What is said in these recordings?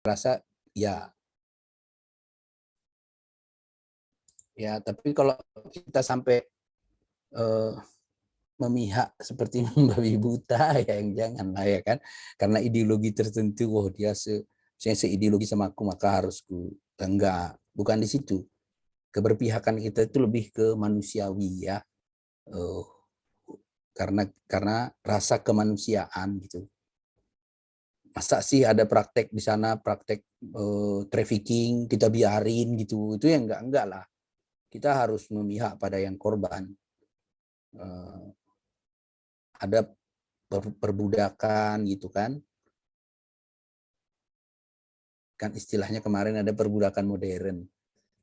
rasa ya. Ya, tapi kalau kita sampai memihak seperti membabi buta ya yang jangan lah ya kan, karena ideologi tertentu, oh dia seideologi sama aku maka harus enggak, bukan di situ. Keberpihakan kita itu lebih ke manusiawi ya, karena rasa kemanusiaan gitu. Masa sih ada praktek di sana, praktek trafficking kita biarin gitu, itu ya enggak lah. Kita harus memihak pada yang korban. Ada perbudakan gitu kan istilahnya kemarin ada perbudakan modern.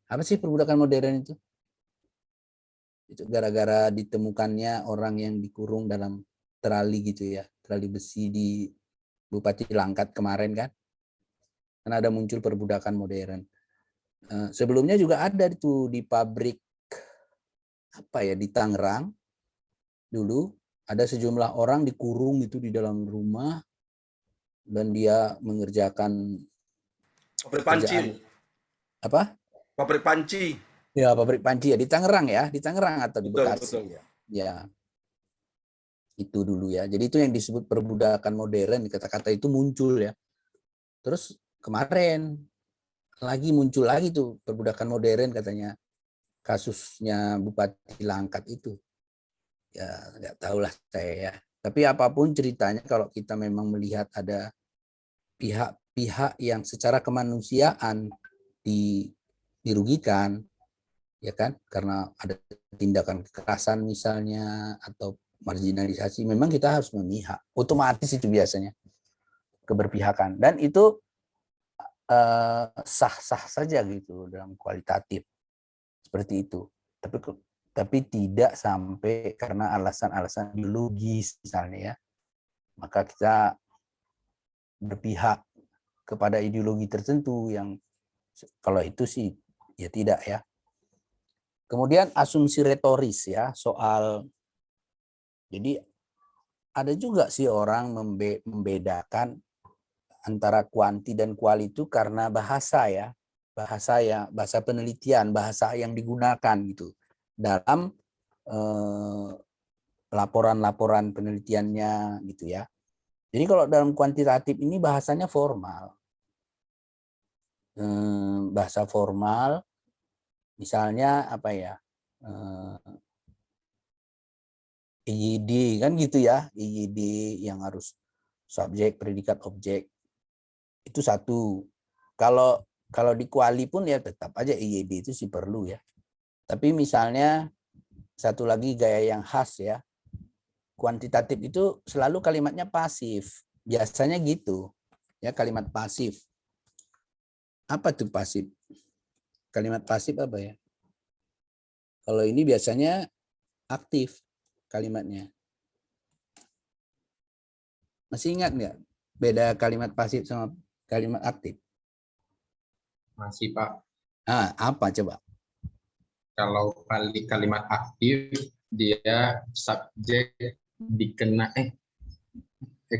Apa sih perbudakan modern itu? Itu gara-gara ditemukannya orang yang dikurung dalam terali gitu ya, terali besi di Bupati Langkat kemarin kan ada muncul perbudakan modern. Sebelumnya juga ada itu di pabrik apa ya di Tangerang dulu ada sejumlah orang dikurung itu di dalam rumah dan dia mengerjakan pabrik pekerjaan panci. apa? Pabrik panci. Ya, pabrik panci ya di Tangerang atau di Betul, Bekasi. betul. Ya, itu dulu ya. Jadi itu yang disebut perbudakan modern, kata-kata itu muncul ya. Terus kemarin muncul lagi tuh perbudakan modern katanya kasusnya Bupati Langkat itu. Ya, nggak tahulah saya ya. Tapi apapun ceritanya kalau kita memang melihat ada pihak-pihak yang secara kemanusiaan dirugikan, ya kan, karena ada tindakan kekerasan misalnya atau marginalisasi, memang kita harus memihak, otomatis itu biasanya keberpihakan, dan itu sah-sah saja gitu dalam kualitatif seperti itu, tapi tidak sampai karena alasan-alasan biologis misalnya ya, maka kita berpihak kepada ideologi tertentu yang kalau itu sih ya tidak ya. Kemudian asumsi retoris ya soal, jadi ada juga sih orang membedakan antara kuanti dan kuali itu karena bahasa ya, bahasa penelitian, bahasa yang digunakan gitu dalam laporan-laporan penelitiannya gitu ya. Jadi kalau dalam kuantitatif ini bahasanya formal, bahasa formal, misalnya apa ya? IYD kan gitu ya, IYD yang harus subjek, predikat, objek. Itu satu. Kalau di kuali pun ya tetap aja IYD itu sih perlu ya. Tapi misalnya satu lagi gaya yang khas ya. Kuantitatif itu selalu kalimatnya pasif. Biasanya gitu. Ya, kalimat pasif. Apa tuh pasif? Kalimat pasif apa ya? Kalau ini biasanya aktif kalimatnya. Masih ingat nggak beda kalimat pasif sama kalimat aktif? Masih Pak. Apa coba? Kalau kalimat aktif dia subjek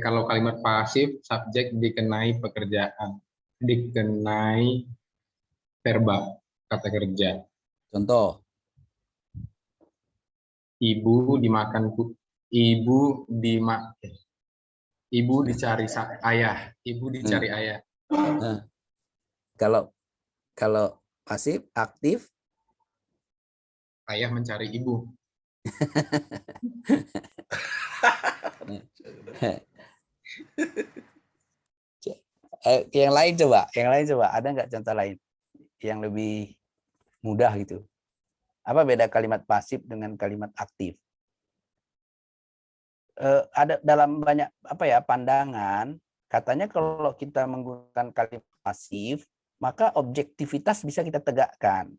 kalau kalimat pasif subjek dikenai pekerjaan, dikenai verba kata kerja. Contoh. Ibu dicari ayah. Ibu dicari ayah. Kalau pasif aktif, ayah mencari ibu. Yang lain coba, ada nggak contoh lain yang lebih mudah gitu? Apa beda kalimat pasif dengan kalimat aktif? Ada dalam banyak pandangan, katanya kalau kita menggunakan kalimat pasif, maka objektivitas bisa kita tegakkan.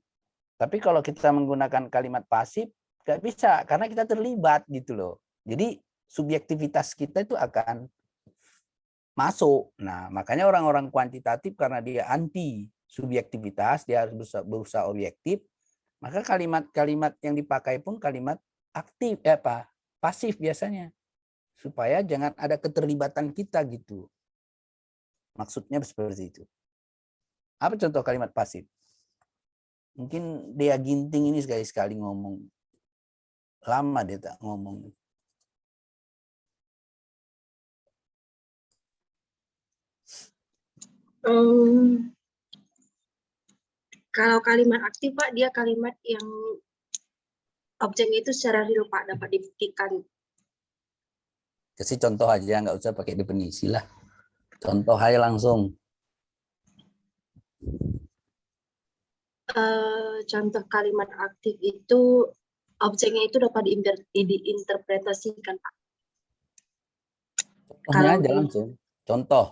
Tapi kalau kita menggunakan kalimat pasif, nggak bisa karena kita terlibat gitu loh. Jadi subjektivitas kita itu akan masuk. Nah, makanya orang-orang kuantitatif karena dia anti subjektivitas, dia harus berusaha objektif, maka kalimat-kalimat yang dipakai pun kalimat aktif, pasif biasanya. Supaya jangan ada keterlibatan kita gitu. Maksudnya seperti itu. Apa contoh kalimat pasif? Mungkin dia Ginting ini sekali-sekali ngomong. Lama dia tak ngomong. Kalau kalimat aktif, Pak, dia kalimat yang objeknya itu secara real, Pak, dapat dibuktikan. Kasih contoh aja, nggak usah pakai definisi lah. Contoh aja langsung. Contoh kalimat aktif itu objeknya itu dapat diinterpretasikan, Pak. Contohnya Kalau aja langsung. Contoh.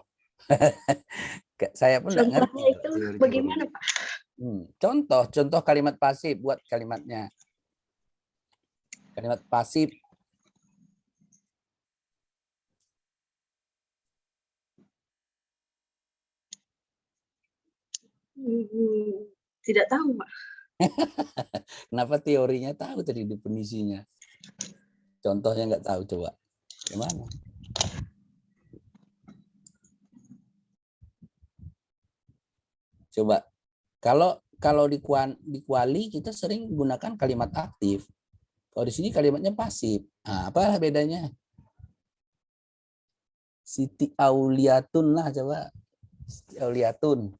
Saya pun nggak ngerti. contohnya itu bagaimana, Pak? Contoh kalimat pasif, buat kalimatnya. Kalimat pasif. Tidak tahu, Pak. Kenapa teorinya tahu tadi definisinya? Contohnya nggak tahu, coba. Gimana? Coba. Kalau di kuali kita sering gunakan kalimat aktif. Kalau di sini kalimatnya pasif. Nah, apa bedanya? Siti Auliatun lah, coba. Siti Auliatun.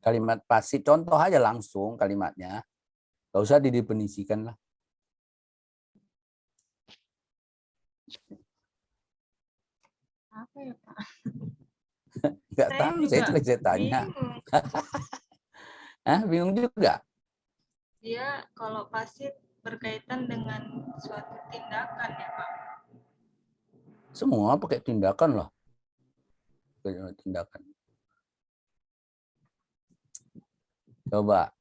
Kalimat pasif, contoh aja langsung kalimatnya. Gak usah didefinisikan lah. Apa ya, Pak? Nggak tahu, saya tanya. Bingung juga. Dia kalau pasif berkaitan dengan suatu tindakan ya, Pak. Semua pakai tindakan lah. Tindakan. Coba.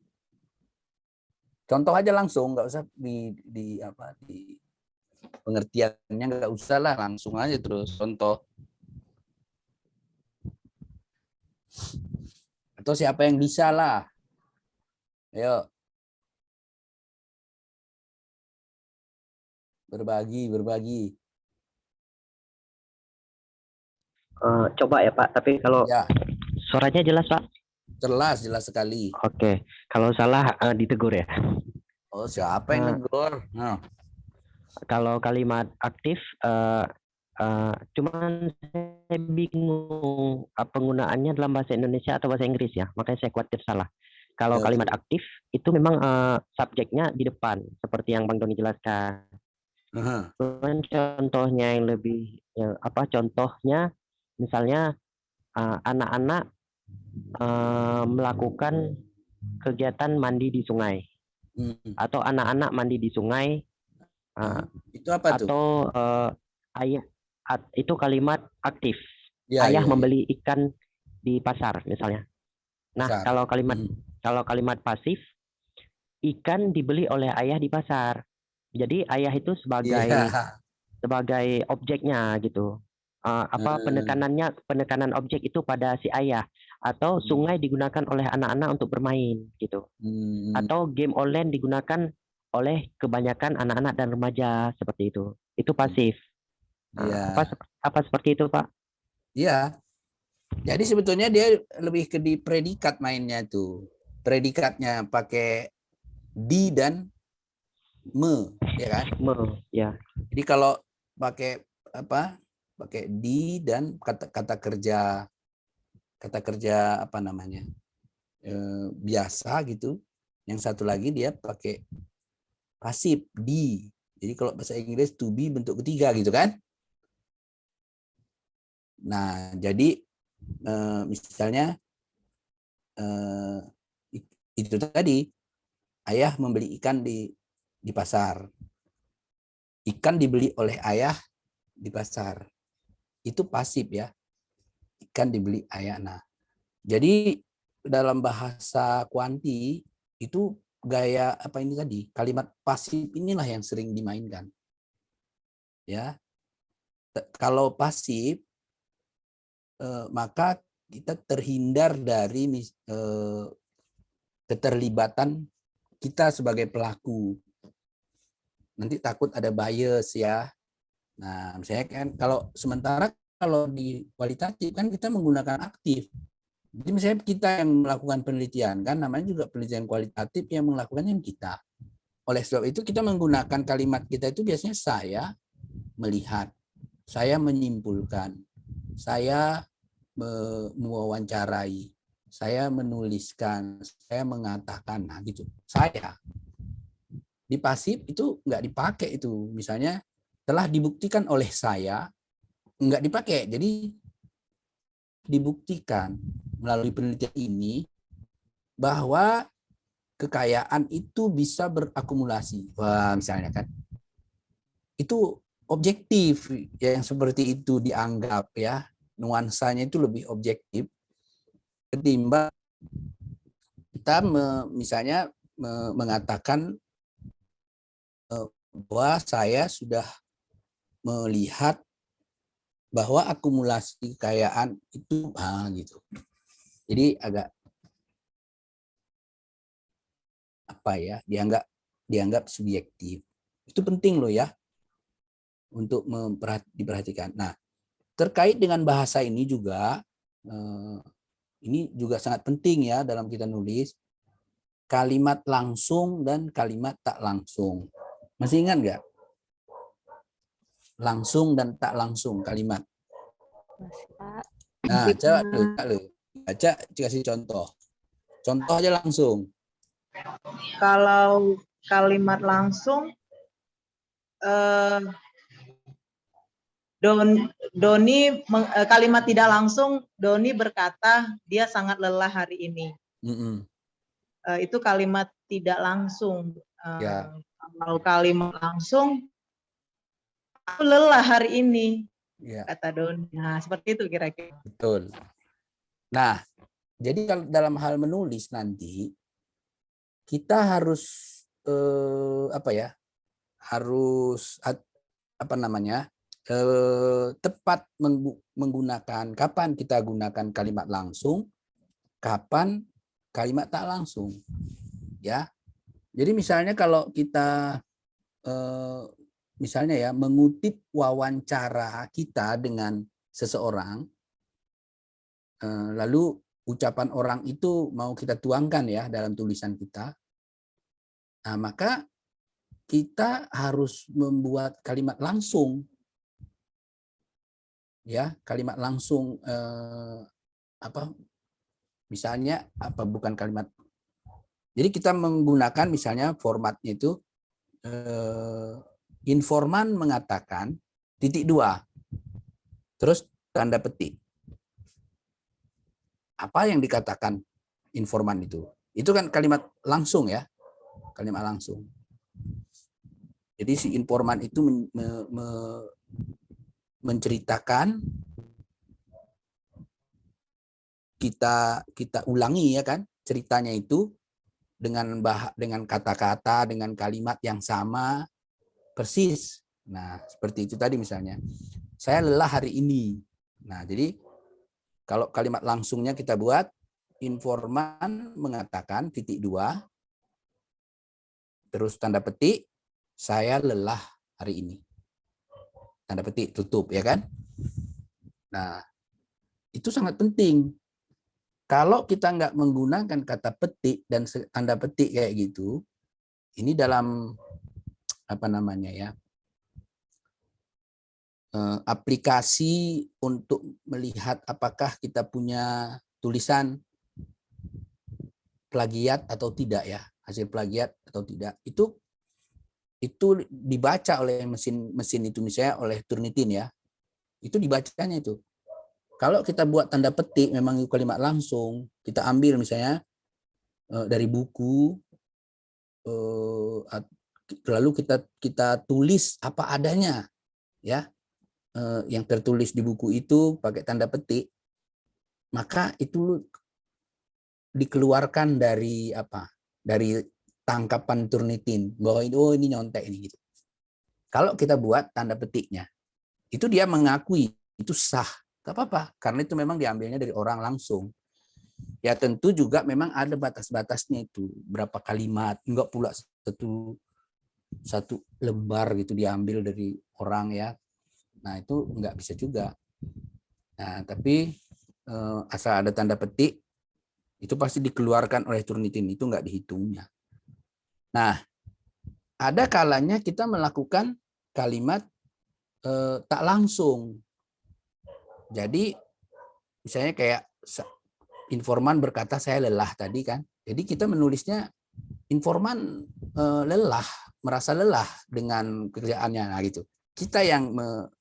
Contoh aja langsung, nggak usah di pengertiannya, nggak usah lah, langsung aja terus contoh. Atau siapa yang bisa lah. Ayo. Berbagi. Coba ya Pak, tapi kalau Ya, suaranya jelas Pak? jelas sekali. Oke, kalau salah ditegur ya. Oh, siapa yang negur? Nah. Kalau kalimat aktif, cuman saya bingung penggunaannya dalam bahasa Indonesia atau bahasa Inggris ya, makanya saya khawatir salah. Kalau Ya, kalimat aktif itu memang subjeknya di depan, seperti yang Bang Doni jelaskan. Cuman contohnya yang lebih, contohnya misalnya anak-anak melakukan kegiatan mandi di sungai, atau anak-anak mandi di sungai, itu apa tuh? atau ayah, itu kalimat aktif. Ya, Ayah ya, membeli ikan di pasar misalnya. Nah, pasar. kalau kalimat pasif, ikan dibeli oleh ayah di pasar. Jadi ayah itu sebagai objeknya gitu. Penekanan objek itu pada si ayah, atau sungai digunakan oleh anak-anak untuk bermain gitu. Atau game online digunakan oleh kebanyakan anak-anak dan remaja, seperti itu. Itu pasif. Apa seperti itu, Pak? Iya. Jadi sebetulnya dia lebih ke di predikat mainnya tuh. Predikatnya pakai di dan me, ya kan? Ya. Jadi kalau pakai di dan kata kerja apa namanya? Biasa gitu. Yang satu lagi dia pakai pasif di. Jadi kalau bahasa Inggris to be bentuk ketiga gitu kan? Nah, jadi misalnya itu tadi, ayah membeli ikan di pasar. Ikan dibeli oleh ayah di pasar. Itu pasif ya. Ikan dibeli ayah. Nah, jadi dalam bahasa kuanti itu gaya apa ini tadi? Kalimat pasif inilah yang sering dimainkan. Ya. Kalau pasif maka kita terhindar dari keterlibatan kita sebagai pelaku. nanti takut ada bias ya. Nah, misalnya kan kalau di kualitatif kan kita menggunakan aktif. Jadi misalnya kita yang melakukan penelitian kan namanya juga penelitian kualitatif, yang melakukannya kita. Oleh sebab itu kita menggunakan kalimat kita itu biasanya saya melihat, saya menyimpulkan, saya mewawancarai, saya menuliskan, saya mengatakan, nah gitu. Saya. Di pasif itu nggak dipakai itu. Misalnya telah dibuktikan oleh saya, nggak dipakai. Jadi dibuktikan melalui penelitian ini bahwa kekayaan itu bisa berakumulasi. Wah, misalnya kan. Itu objektif yang seperti itu dianggap ya. Nuansanya itu lebih objektif ketimbang kita misalnya mengatakan bahwa saya sudah melihat bahwa akumulasi kekayaan itu gitu. Jadi agak apa ya, dianggap subjektif. Itu penting loh ya untuk diperhatikan. Nah, terkait dengan bahasa ini juga sangat penting ya dalam kita nulis, kalimat langsung dan kalimat tak langsung. Masih ingat nggak? Langsung dan tak langsung kalimat. Nah, coba lu baca, kasih contoh. Contoh aja langsung. Kalau kalimat langsung, kalimat tidak langsung, Doni berkata dia sangat lelah hari ini. Itu kalimat tidak langsung. Ya. Kalau kalimat langsung, aku lelah hari ini, Ya. kata Doni. Nah, seperti itu kira-kira. Betul. Nah, jadi kalau dalam hal menulis nanti kita harus tepat menggunakan, kapan kita gunakan kalimat langsung, kapan kalimat tak langsung, ya. Jadi misalnya kalau kita misalnya ya mengutip wawancara kita dengan seseorang, lalu ucapan orang itu mau kita tuangkan ya dalam tulisan kita, nah maka kita harus membuat kalimat langsung, ya kalimat langsung misalnya bukan kalimat. Jadi kita menggunakan misalnya formatnya itu informan mengatakan (2) terus tanda petik. Apa yang dikatakan informan itu? Itu kan kalimat langsung ya, kalimat langsung. Jadi si informan itu menceritakan, kita ulangi ya kan ceritanya itu dengan kata-kata, dengan kalimat yang sama persis. Nah, seperti itu tadi misalnya. Saya lelah hari ini. Nah, jadi kalau kalimat langsungnya kita buat informan mengatakan (2) terus tanda petik saya lelah hari ini. Tanda petik tutup ya kan? Nah, itu sangat penting. Kalau kita nggak menggunakan kata petik dan tanda petik kayak gitu, ini dalam aplikasi untuk melihat apakah kita punya tulisan plagiat atau tidak ya, hasil plagiat atau tidak, itu dibaca oleh mesin itu, misalnya oleh Turnitin ya, itu dibacanya itu. Kalau kita buat tanda petik memang kalimat langsung, kita ambil misalnya dari buku, lalu kita tulis apa adanya ya, yang tertulis di buku itu pakai tanda petik, maka itu dikeluarkan dari tangkapan Turnitin bahwa ini nyontek ini gitu. Kalau kita buat tanda petiknya, itu dia mengakui itu sah. Gak apa-apa, karena itu memang diambilnya dari orang langsung. Ya tentu juga memang ada batas-batasnya itu, berapa kalimat, enggak pula satu lembar gitu diambil dari orang ya. Nah itu nggak bisa juga. Nah tapi asal ada tanda petik itu pasti dikeluarkan oleh Turnitin, itu nggak dihitungnya. Nah ada kalanya kita melakukan kalimat tak langsung. Jadi misalnya kayak informan berkata saya lelah tadi kan. Jadi kita menulisnya informan lelah, merasa lelah dengan kerjaannya, nah, gitu. Kita yang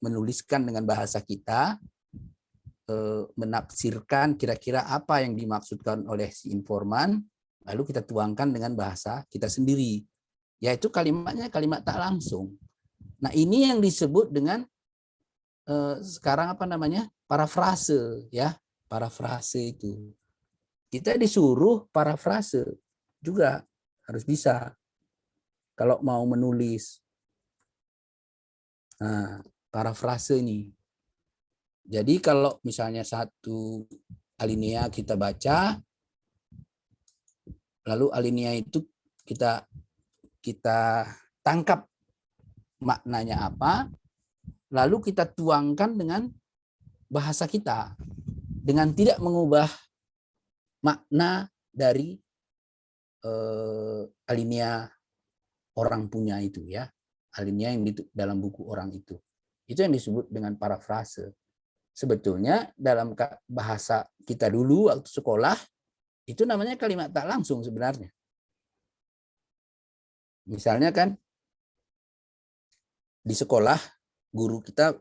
menuliskan dengan bahasa kita, menafsirkan kira-kira apa yang dimaksudkan oleh si informan, lalu kita tuangkan dengan bahasa kita sendiri. Yaitu kalimatnya kalimat tak langsung. Nah ini yang disebut dengan sekarang apa namanya? Parafrase ya, parafrase itu. Kita disuruh parafrase juga harus bisa kalau mau menulis. Nah, parafrase ini. Jadi kalau misalnya satu alinea kita baca, lalu alinea itu kita tangkap maknanya apa, lalu kita tuangkan dengan bahasa kita dengan tidak mengubah makna dari alinea orang punya itu ya, alinea yang di dalam buku orang itu yang disebut dengan parafrase. Sebetulnya dalam bahasa kita dulu waktu sekolah itu namanya kalimat tak langsung sebenarnya. Misalnya kan di sekolah guru kita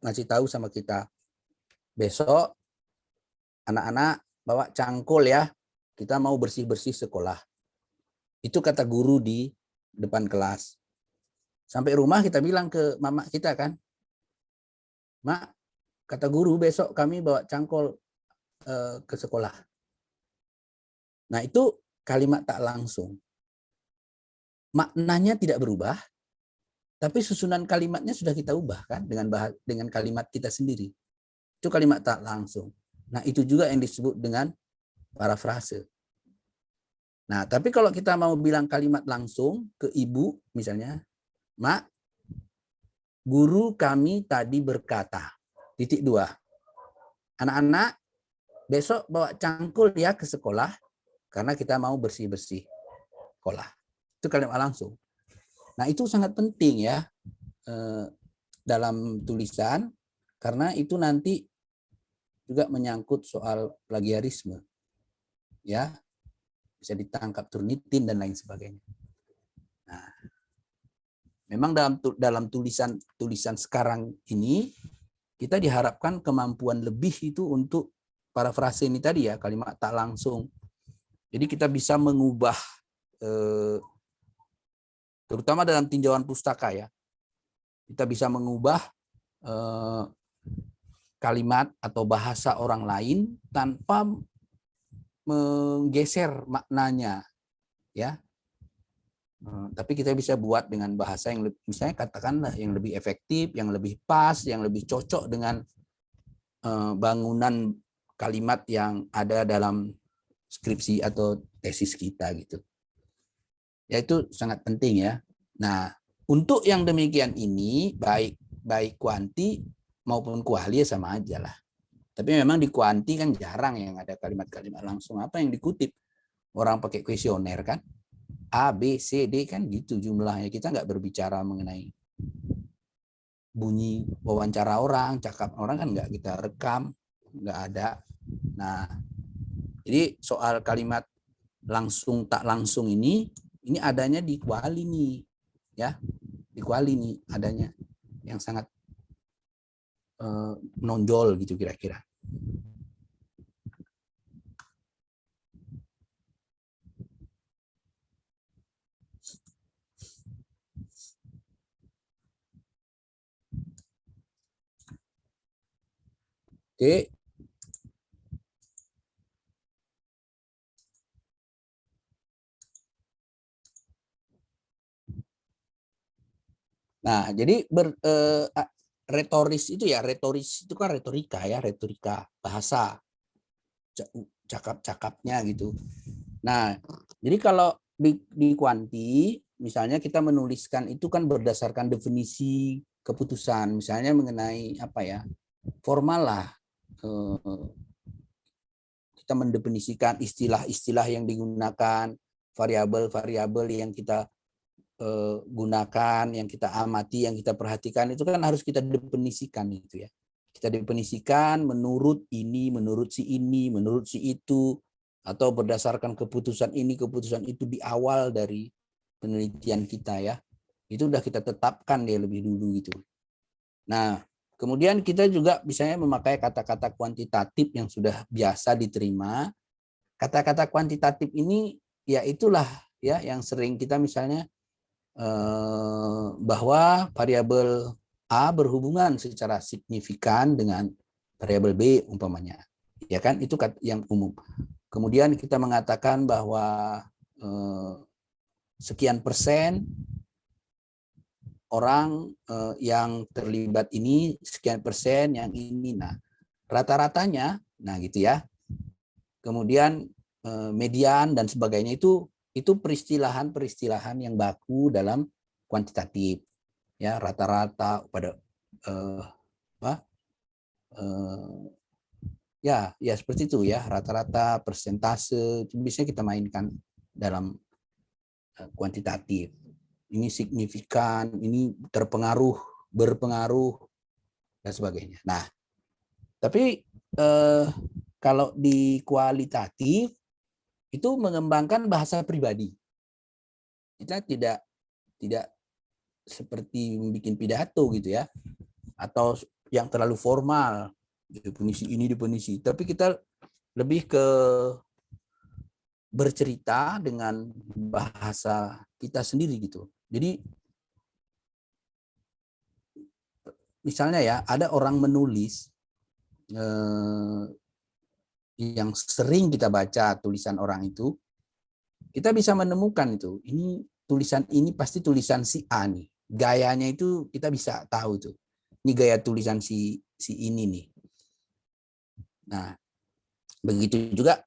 ngasih tahu sama kita, besok anak-anak bawa cangkul ya, kita mau bersih-bersih sekolah. Itu kata guru di depan kelas. Sampai rumah kita bilang ke mama kita kan, Mak, kata guru besok kami bawa cangkul ke sekolah. Nah itu kalimat tak langsung. Maknanya tidak berubah, tapi susunan kalimatnya sudah kita ubah kan dengan kalimat kita sendiri. Itu kalimat tak langsung. Nah itu juga yang disebut dengan parafrase. Nah tapi kalau kita mau bilang kalimat langsung ke ibu misalnya, Mak, guru kami tadi berkata, titik 2. Anak-anak besok bawa cangkul ya ke sekolah karena kita mau bersih-bersih sekolah. Itu kalimat langsung. Nah itu sangat penting ya dalam tulisan karena itu nanti juga menyangkut soal plagiarisme. Ya. Bisa ditangkap Turnitin dan lain sebagainya. Nah, memang dalam tulisan sekarang ini kita diharapkan kemampuan lebih itu untuk parafrase ini tadi ya, kalimat tak langsung. Jadi kita bisa mengubah terutama dalam tinjauan pustaka ya. Kita bisa mengubah kalimat atau bahasa orang lain tanpa menggeser maknanya ya. Tapi kita bisa buat dengan bahasa yang misalnya katakanlah yang lebih efektif, yang lebih pas, yang lebih cocok dengan bangunan kalimat yang ada dalam skripsi atau tesis kita gitu. Ya itu sangat penting ya. Nah, untuk yang demikian ini baik kuanti maupun kuali ya sama aja lah. Tapi memang di kuanti kan jarang yang ada kalimat-kalimat langsung. Apa yang dikutip? Orang pakai kuesioner kan. A, B, C, D kan gitu jumlahnya. Kita nggak berbicara mengenai bunyi wawancara orang, cakap orang kan nggak kita rekam. Nggak ada. Nah, jadi soal kalimat langsung tak langsung ini adanya di kuali nih. Ya, di kuali nih adanya yang sangat menonjol gitu kira-kira. Oke. Nah, jadi retoris itu ya, retoris itu kan retorika ya, retorika bahasa, cakap-cakapnya gitu. Nah, jadi kalau di kuanti misalnya kita menuliskan itu kan berdasarkan definisi keputusan, misalnya mengenai apa ya, formal lah. Kita mendefinisikan istilah-istilah yang digunakan, variabel-variabel yang kita gunakan, yang kita amati, yang kita perhatikan, itu kan harus kita definisikan gitu ya. Kita definisikan menurut ini, menurut si ini, menurut si itu, atau berdasarkan keputusan ini, keputusan itu di awal dari penelitian kita ya. Itu udah kita tetapkan dia lebih dulu gitu. Nah, kemudian kita juga misalnya memakai kata-kata kuantitatif yang sudah biasa diterima. Kata-kata kuantitatif ini ya itulah ya yang sering kita misalnya bahwa variabel A berhubungan secara signifikan dengan variabel B umpamanya. Ya kan, itu yang umum. Kemudian kita mengatakan bahwa sekian persen orang yang terlibat ini, sekian persen yang ini. Nah, rata-ratanya, nah gitu ya. Kemudian median dan sebagainya itu peristilahan-peristilahan yang baku dalam kuantitatif. Ya, rata-rata pada ya seperti itu ya, rata-rata, persentase itu biasanya kita mainkan dalam kuantitatif. Ini signifikan, ini terpengaruh, berpengaruh dan sebagainya. Nah, tapi kalau di kualitatif itu mengembangkan bahasa pribadi. Kita tidak seperti membuat pidato gitu ya, atau yang terlalu formal, definisi ini, definisi. Tapi kita lebih ke bercerita dengan bahasa kita sendiri gitu. Jadi misalnya ya, ada orang menulis yang sering kita baca tulisan orang itu, kita bisa menemukan itu. Ini tulisan ini pasti tulisan si A nih. Gayanya itu kita bisa tahu tuh. Ini gaya tulisan si ini nih. Nah, begitu juga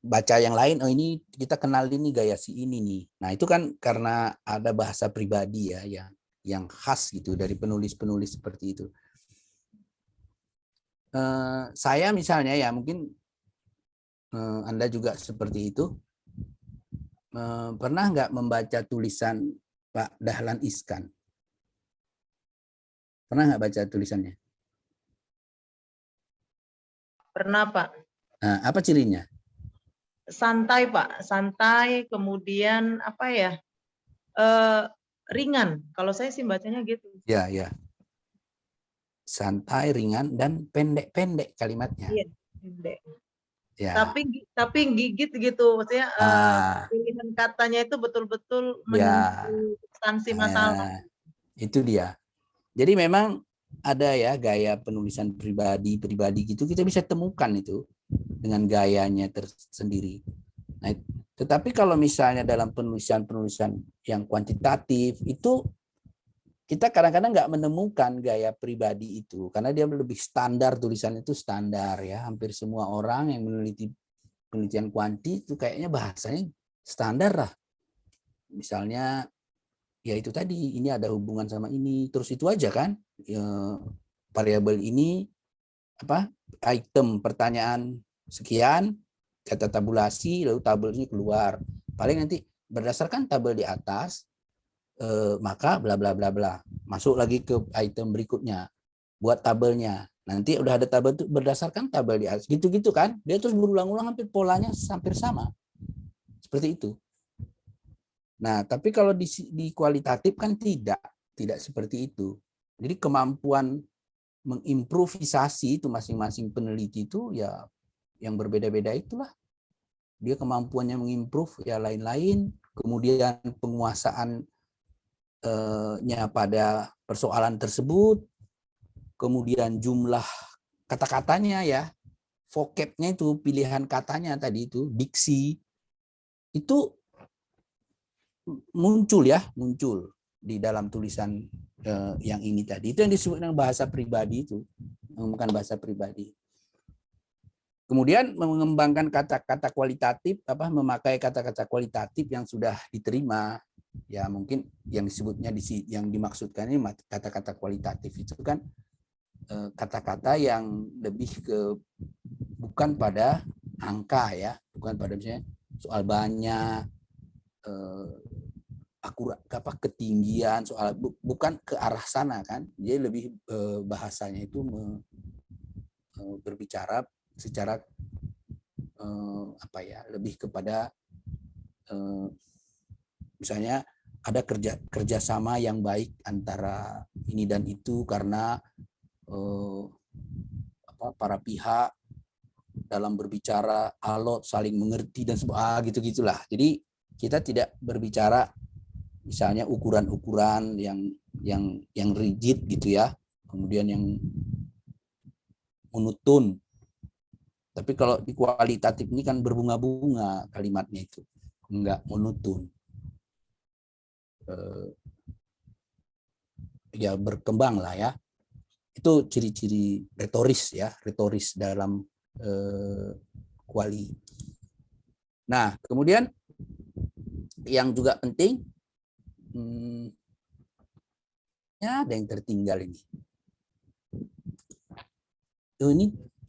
baca yang lain, oh ini kita kenal ini gaya si ini nih. Nah, itu kan karena ada bahasa pribadi ya yang khas gitu dari penulis-penulis seperti itu. Saya misalnya ya mungkin Anda juga seperti itu. Pernah nggak membaca tulisan Pak Dahlan Iskan? Pernah nggak baca tulisannya? Pernah, Pak. Nah, apa cirinya? Santai, Pak. Santai, kemudian apa ya? Ringan. Kalau saya sih bacanya gitu. Ya. Santai, ringan, dan pendek-pendek kalimatnya. Iya, pendek. Ya. Tapi gigit gitu, maksudnya pilihan katanya itu betul-betul menyentuh substansi masalah. Itu dia. Jadi memang ada ya gaya penulisan pribadi gitu, kita bisa temukan itu dengan gayanya tersendiri. Nah, tetapi kalau misalnya dalam penulisan yang kuantitatif itu kita kadang-kadang nggak menemukan gaya pribadi itu karena dia lebih standar, tulisan itu standar ya. Hampir semua orang yang meneliti penelitian kuanti itu kayaknya bahasanya standar lah. Misalnya ya itu tadi, ini ada hubungan sama ini, terus itu aja kan. Variabel ini apa? Item pertanyaan sekian, kata tabulasi, lalu tabelnya keluar. Paling nanti berdasarkan tabel di atas, maka bla bla bla bla. Masuk lagi ke item berikutnya, buat tabelnya. Nanti udah ada tabel itu berdasarkan tabel di atas. Gitu-gitu kan. Dia terus berulang-ulang, hampir polanya hampir sama. Seperti itu. Nah, tapi kalau di kualitatif kan tidak seperti itu. Jadi kemampuan mengimprovisasi itu masing-masing peneliti itu ya yang berbeda-beda itulah. Dia kemampuannya mengimprove ya lain-lain. Kemudian penguasaan pada persoalan tersebut, kemudian jumlah kata-katanya ya, vocabnya itu, pilihan katanya tadi itu, diksi itu muncul di dalam tulisan yang ini tadi. Itu yang disebut dengan bahasa pribadi itu, bukan bahasa pribadi. Kemudian mengembangkan kata-kata kualitatif, memakai kata-kata kualitatif yang sudah diterima Ya mungkin yang disebutnya yang dimaksudkan ini kata-kata kualitatif itu kan kata-kata yang lebih ke bukan pada angka ya, bukan pada misalnya soal banyak, akurat ketinggian, soal bukan ke arah sana kan. Jadi lebih bahasanya itu berbicara secara lebih kepada misalnya ada kerjasama yang baik antara ini dan itu karena para pihak dalam berbicara alot saling mengerti dan gitu-gitulah. Jadi kita tidak berbicara misalnya ukuran-ukuran yang rigid gitu ya, kemudian yang monotun. Tapi kalau di kualitatif ini kan berbunga-bunga kalimatnya itu, enggak monotun. Ya berkembang lah ya. Itu ciri-ciri retoris dalam kuali. Nah, kemudian yang juga penting, ya ada yang tertinggal ini.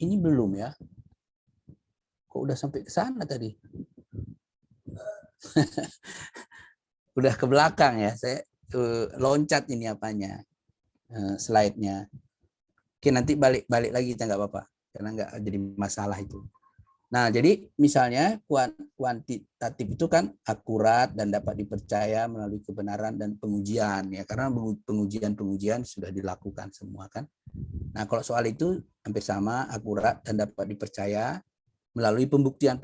Ini belum ya. Kok udah sampai ke sana tadi? Udah ke belakang ya. Saya loncat ini apanya, slide-nya. Oke, nanti balik lagi kita nggak apa-apa, karena nggak jadi masalah itu. Nah, jadi misalnya kuantitatif itu kan akurat dan dapat dipercaya melalui kebenaran dan pengujian ya, karena pengujian sudah dilakukan semua kan. Nah, kalau soal itu hampir sama, akurat dan dapat dipercaya melalui pembuktian.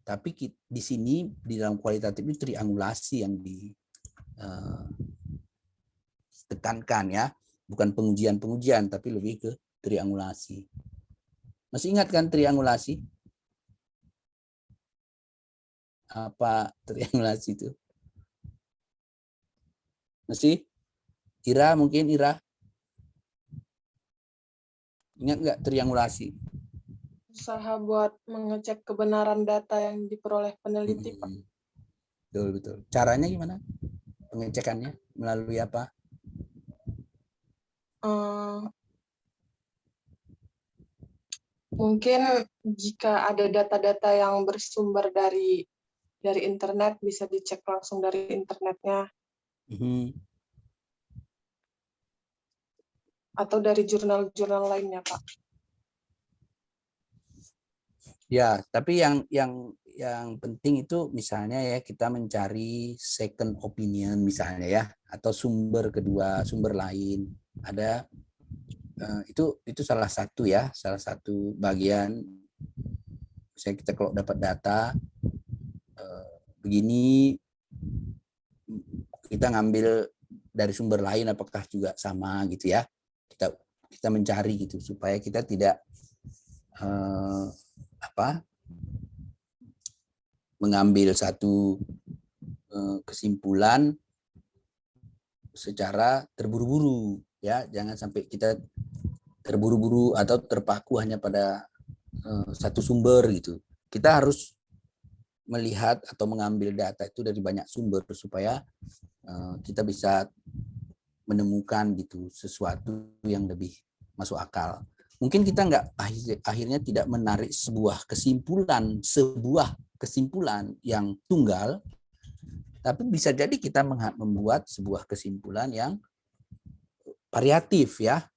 Tapi di sini di dalam kualitatif itu triangulasi yang ditekankan ya, bukan pengujian tapi lebih ke triangulasi. Masih ingat kan triangulasi? Apa triangulasi itu? Masih? Ira mungkin Ira? Ingat nggak triangulasi? Usaha buat mengecek kebenaran data yang diperoleh peneliti, Pak. Betul. Caranya gimana? Pengecekannya melalui apa? Mungkin jika ada data-data yang bersumber dari internet, bisa dicek langsung dari internetnya. Atau dari jurnal-jurnal lainnya, Pak. Ya, tapi yang penting itu misalnya ya kita mencari second opinion misalnya ya, atau sumber kedua, sumber lain. Ada itu salah satu bagian. Misalnya kita kalau dapat data begini, kita ngambil dari sumber lain apakah juga sama gitu ya. Kita mencari gitu supaya kita tidak mengambil satu kesimpulan secara terburu-buru ya. Jangan sampai kita terburu-buru atau terpaku hanya pada satu sumber gitu. Kita harus melihat atau mengambil data itu dari banyak sumber supaya kita bisa menemukan gitu sesuatu yang lebih masuk akal. Mungkin kita akhirnya tidak menarik sebuah kesimpulan yang tunggal, tapi bisa jadi kita membuat sebuah kesimpulan yang variatif ya,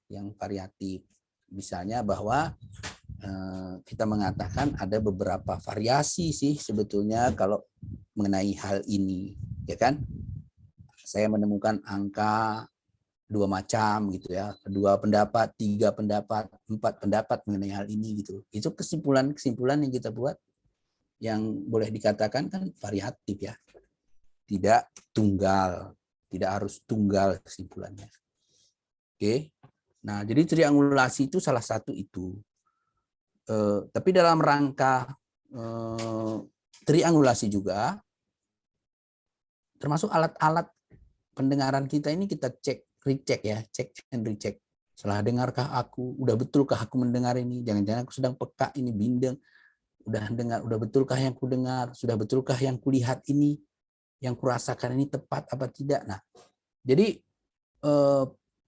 Misalnya bahwa kita mengatakan ada beberapa variasi sih sebetulnya kalau mengenai hal ini, ya kan? Saya menemukan angka 2 macam gitu ya, 2 pendapat, 3 pendapat, 4 pendapat mengenai hal ini gitu. Itu kesimpulan yang kita buat yang boleh dikatakan kan variatif ya. Tidak tunggal, tidak harus tunggal kesimpulannya. Oke. Nah, jadi triangulasi itu salah satu itu. Tapi dalam rangka triangulasi juga termasuk alat-alat pendengaran kita ini kita recheck ya, check and recheck. Salah dengarkah aku? Udah betulkah aku mendengar ini? Jangan-jangan aku sedang peka ini bindeng. Udah betulkah yang ku dengar? Sudah betulkah yang kulihat ini? yang kurasakan ini tepat apa tidak. Nah, jadi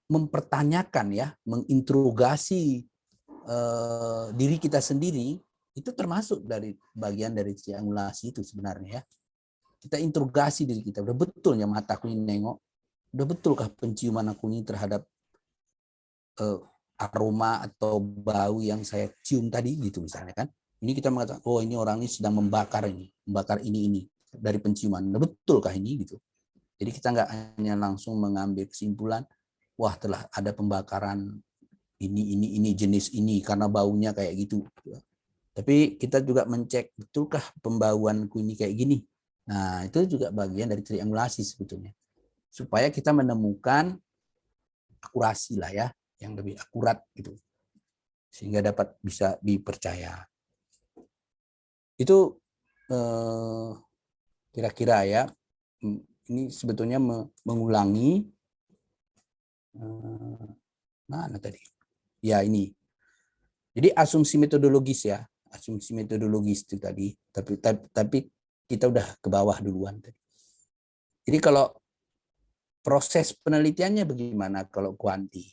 mempertanyakan ya, menginterogasi diri kita sendiri itu termasuk dari bagian dari triangulasi itu sebenarnya ya. Kita interogasi diri kita, udah betulnya mataku ini nengok, udah betulkah penciuman aku ini terhadap aroma atau bau yang saya cium tadi gitu misalnya kan. Ini kita mengatakan, oh ini orang ini sedang membakar ini dari penciuman. Udah betulkah ini gitu. Jadi kita nggak hanya langsung mengambil kesimpulan, wah telah ada pembakaran ini jenis ini karena baunya kayak gitu. Tapi kita juga mencek betulkah pembauanku ini kayak gini. Nah itu juga bagian dari triangulasi sebetulnya. Supaya kita menemukan akurasi lah ya, yang lebih akurat gitu. Sehingga dapat bisa dipercaya. Itu kira-kira ya, ini sebetulnya mengulangi mana tadi? Ya ini. Jadi asumsi metodologis ya, asumsi metodologis itu tadi. Tapi kita udah ke bawah duluan tadi. Jadi kalau proses penelitiannya bagaimana kalau kuanti?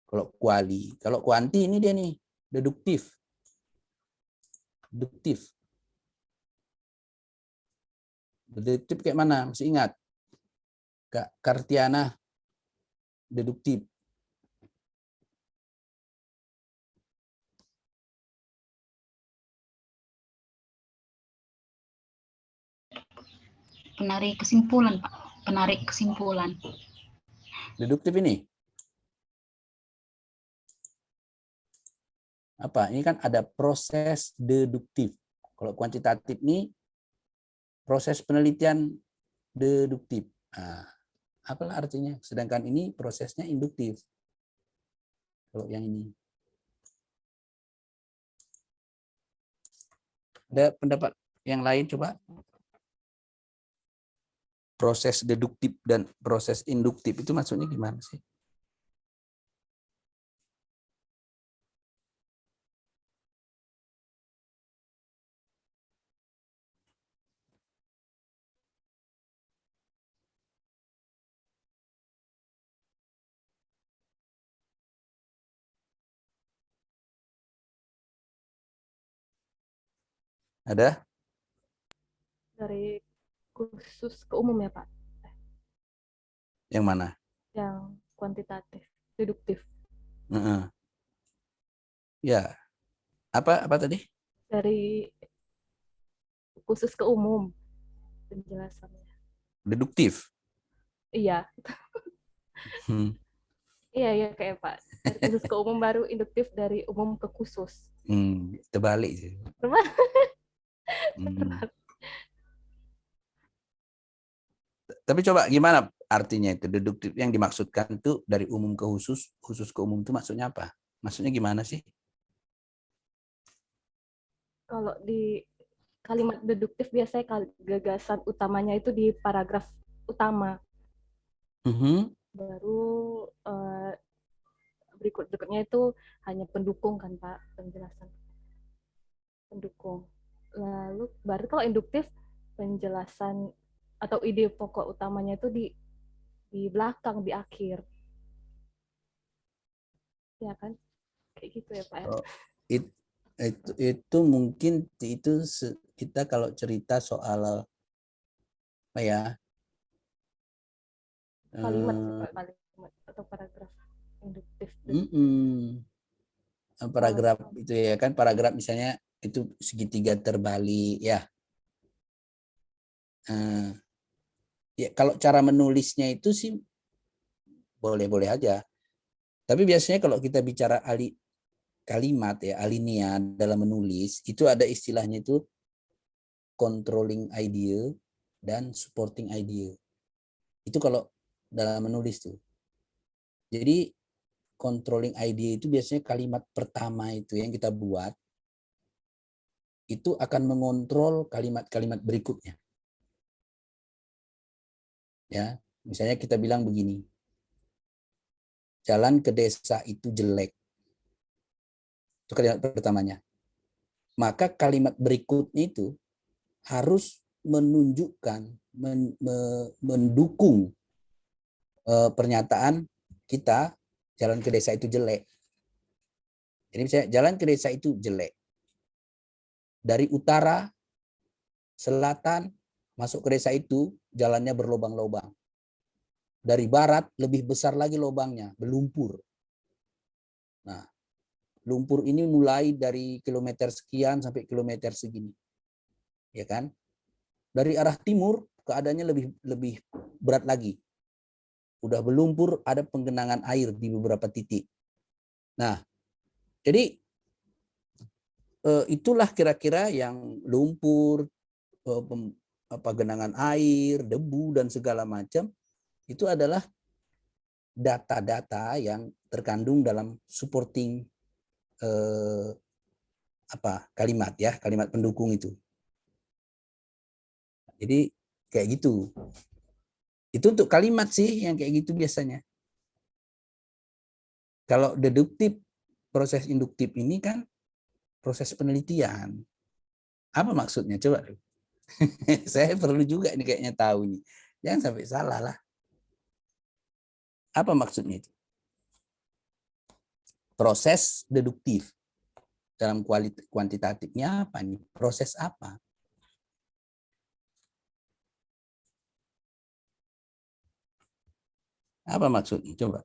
Kalau kuali, kalau kuanti ini dia nih deduktif. Deduktif kayak mana? Masih ingat? Kak Kartiana deduktif. Penarik kesimpulan, Pak. Penarik kesimpulan. Deduktif ini apa? Ini kan ada proses deduktif. Kalau kuantitatif ini proses penelitian deduktif. Nah, apalah artinya? Sedangkan ini prosesnya induktif. Kalau yang ini. Ada pendapat yang lain coba? Proses deduktif dan proses induktif itu maksudnya gimana sih? Ada? Dari khusus ke umum ya Pak? Yang mana? Yang kuantitatif, deduktif. Ya, apa tadi? Dari khusus ke umum penjelasannya. Deduktif. Iya. Iya kayak Pak. Dari khusus ke umum baru induktif dari umum ke khusus. Terbalik sih. Tapi coba gimana artinya itu deduktif yang dimaksudkan itu dari umum ke khusus, khusus ke umum itu maksudnya apa? Maksudnya gimana sih? Kalau di kalimat deduktif biasanya gagasan utamanya itu di paragraf utama. Baru berikutnya itu hanya pendukung kan Pak, penjelasan pendukung. Lalu baru kalau induktif penjelasan atau ide pokok utamanya itu di belakang, di akhir. Ya kan? Kayak gitu ya Pak. Itu mungkin itu kita kalau cerita soal apa ya? Kalimat atau paragraf induktif. Paragraf itu ya kan, paragraf misalnya itu segitiga terbalik ya. Ya kalau cara menulisnya itu sih boleh-boleh aja. Tapi biasanya kalau kita bicara kalimat ya, alinea dalam menulis, itu ada istilahnya itu controlling idea dan supporting idea. Itu kalau dalam menulis tuh. Jadi controlling idea itu biasanya kalimat pertama itu yang kita buat itu akan mengontrol kalimat-kalimat berikutnya. Ya, misalnya kita bilang begini. Jalan ke desa itu jelek. Itu kalimat pertamanya. Maka kalimat berikutnya itu harus menunjukkan, mendukung pernyataan kita jalan ke desa itu jelek. Jadi misalnya jalan ke desa itu jelek. Dari utara, selatan, masuk ke desa itu jalannya berlobang-lobang. Dari barat lebih besar lagi lobangnya, berlumpur. Nah, lumpur ini mulai dari kilometer sekian sampai kilometer segini. Ya kan? Dari arah timur keadaannya lebih berat lagi. Udah berlumpur, ada penggenangan air di beberapa titik. Nah, jadi itulah kira-kira yang lumpur, genangan air, debu dan segala macam itu adalah data-data yang terkandung dalam supporting kalimat ya, kalimat pendukung itu. Jadi kayak gitu. Itu untuk kalimat sih yang kayak gitu biasanya. Kalau deduktif, proses induktif ini kan proses penelitian. Apa maksudnya? Coba. Saya perlu juga ini kayaknya tahu nih. Jangan sampai salah lah. Apa maksudnya itu? Proses deduktif. Dalam kuantitatifnya apa nih? Proses apa? Apa maksudnya? Coba.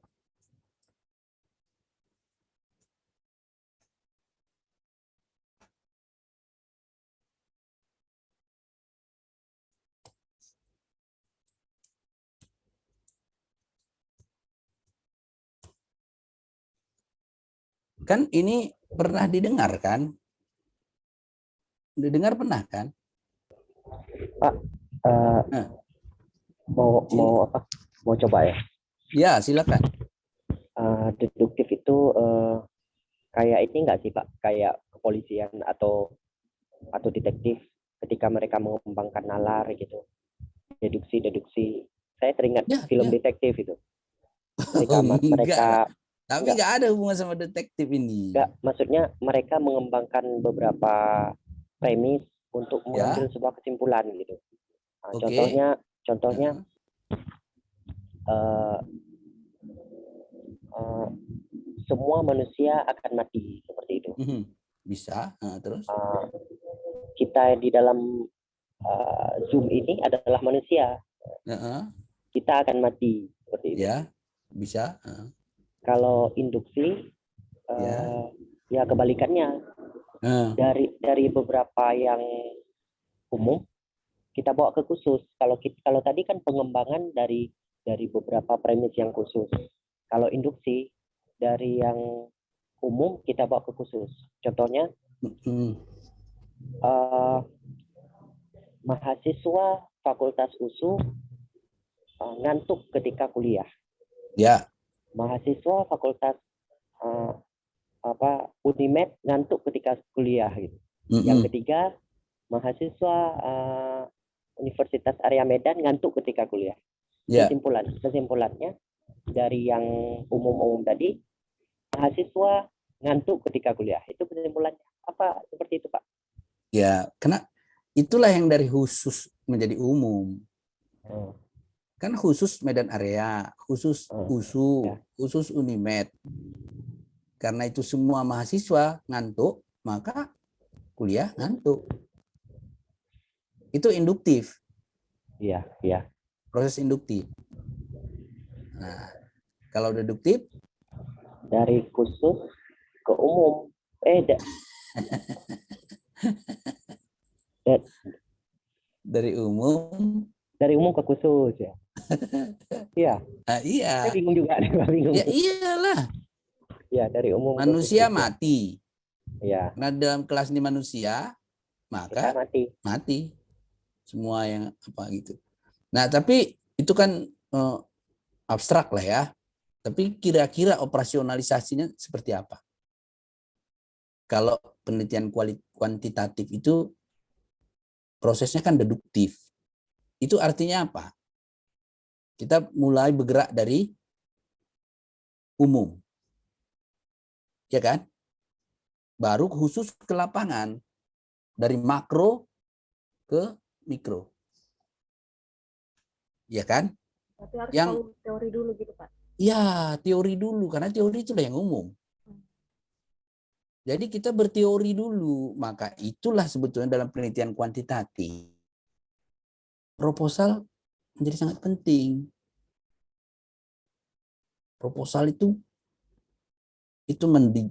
Kan ini pernah didengar kan? Didengar pernah kan? Pak, mau apa? Mau coba ya? Ya, silakan. Deduktif itu kayak ini enggak sih Pak? Kayak kepolisian atau detektif ketika mereka mengembangkan nalar gitu. Deduksi. Saya teringat film detektif itu. Ketika mereka tapi nggak ada hubungan sama detektif ini. Enggak, maksudnya mereka mengembangkan beberapa premis untuk mengambil sebuah kesimpulan gitu. Nah, contohnya semua manusia akan mati seperti itu. Bisa. Terus? Kita di dalam Zoom ini adalah manusia. Kita akan mati seperti itu. Ya, bisa. Kalau induksi, ya kebalikannya. Dari beberapa yang umum kita bawa ke khusus. Kalau tadi kan pengembangan dari beberapa premis yang khusus. Kalau induksi dari yang umum kita bawa ke khusus. Contohnya mahasiswa Fakultas USU ngantuk ketika kuliah. Ya. Mahasiswa Fakultas Unimed ngantuk ketika kuliah gitu. Yang ketiga, mahasiswa Universitas Arya Medan ngantuk ketika kuliah. Kesimpulannya dari yang umum-umum tadi, mahasiswa ngantuk ketika kuliah. Itu kesimpulannya. Apa seperti itu, Pak? Ya, karena itulah yang dari khusus menjadi umum. Kan khusus Medan Area, khusus USU, khusus Unimed. Karena itu semua mahasiswa ngantuk, maka kuliah ngantuk. Itu induktif. Iya. Proses induktif. Nah, kalau deduktif dari khusus ke umum. Dari umum ke khusus ya. Iya. Iya. Saya bingung juga. Ya iyalah. Ya, dari umum manusia mati. Ya. Nah, dalam kelas ini manusia, maka mati. Semua yang gitu. Nah, tapi itu kan abstrak lah ya. Tapi kira-kira operasionalisasinya seperti apa? Kalau penelitian kuantitatif itu prosesnya kan deduktif. Itu artinya apa? Kita mulai bergerak dari umum. Ya kan? Baru khusus ke lapangan. Dari makro ke mikro. Ya kan? Tapi harus Yang tahu teori dulu gitu, Pak. ya, teori dulu, karena teori itulah yang umum. Jadi kita berteori dulu, maka itulah sebetulnya dalam penelitian kuantitatif. Proposal menjadi sangat penting. Proposal itu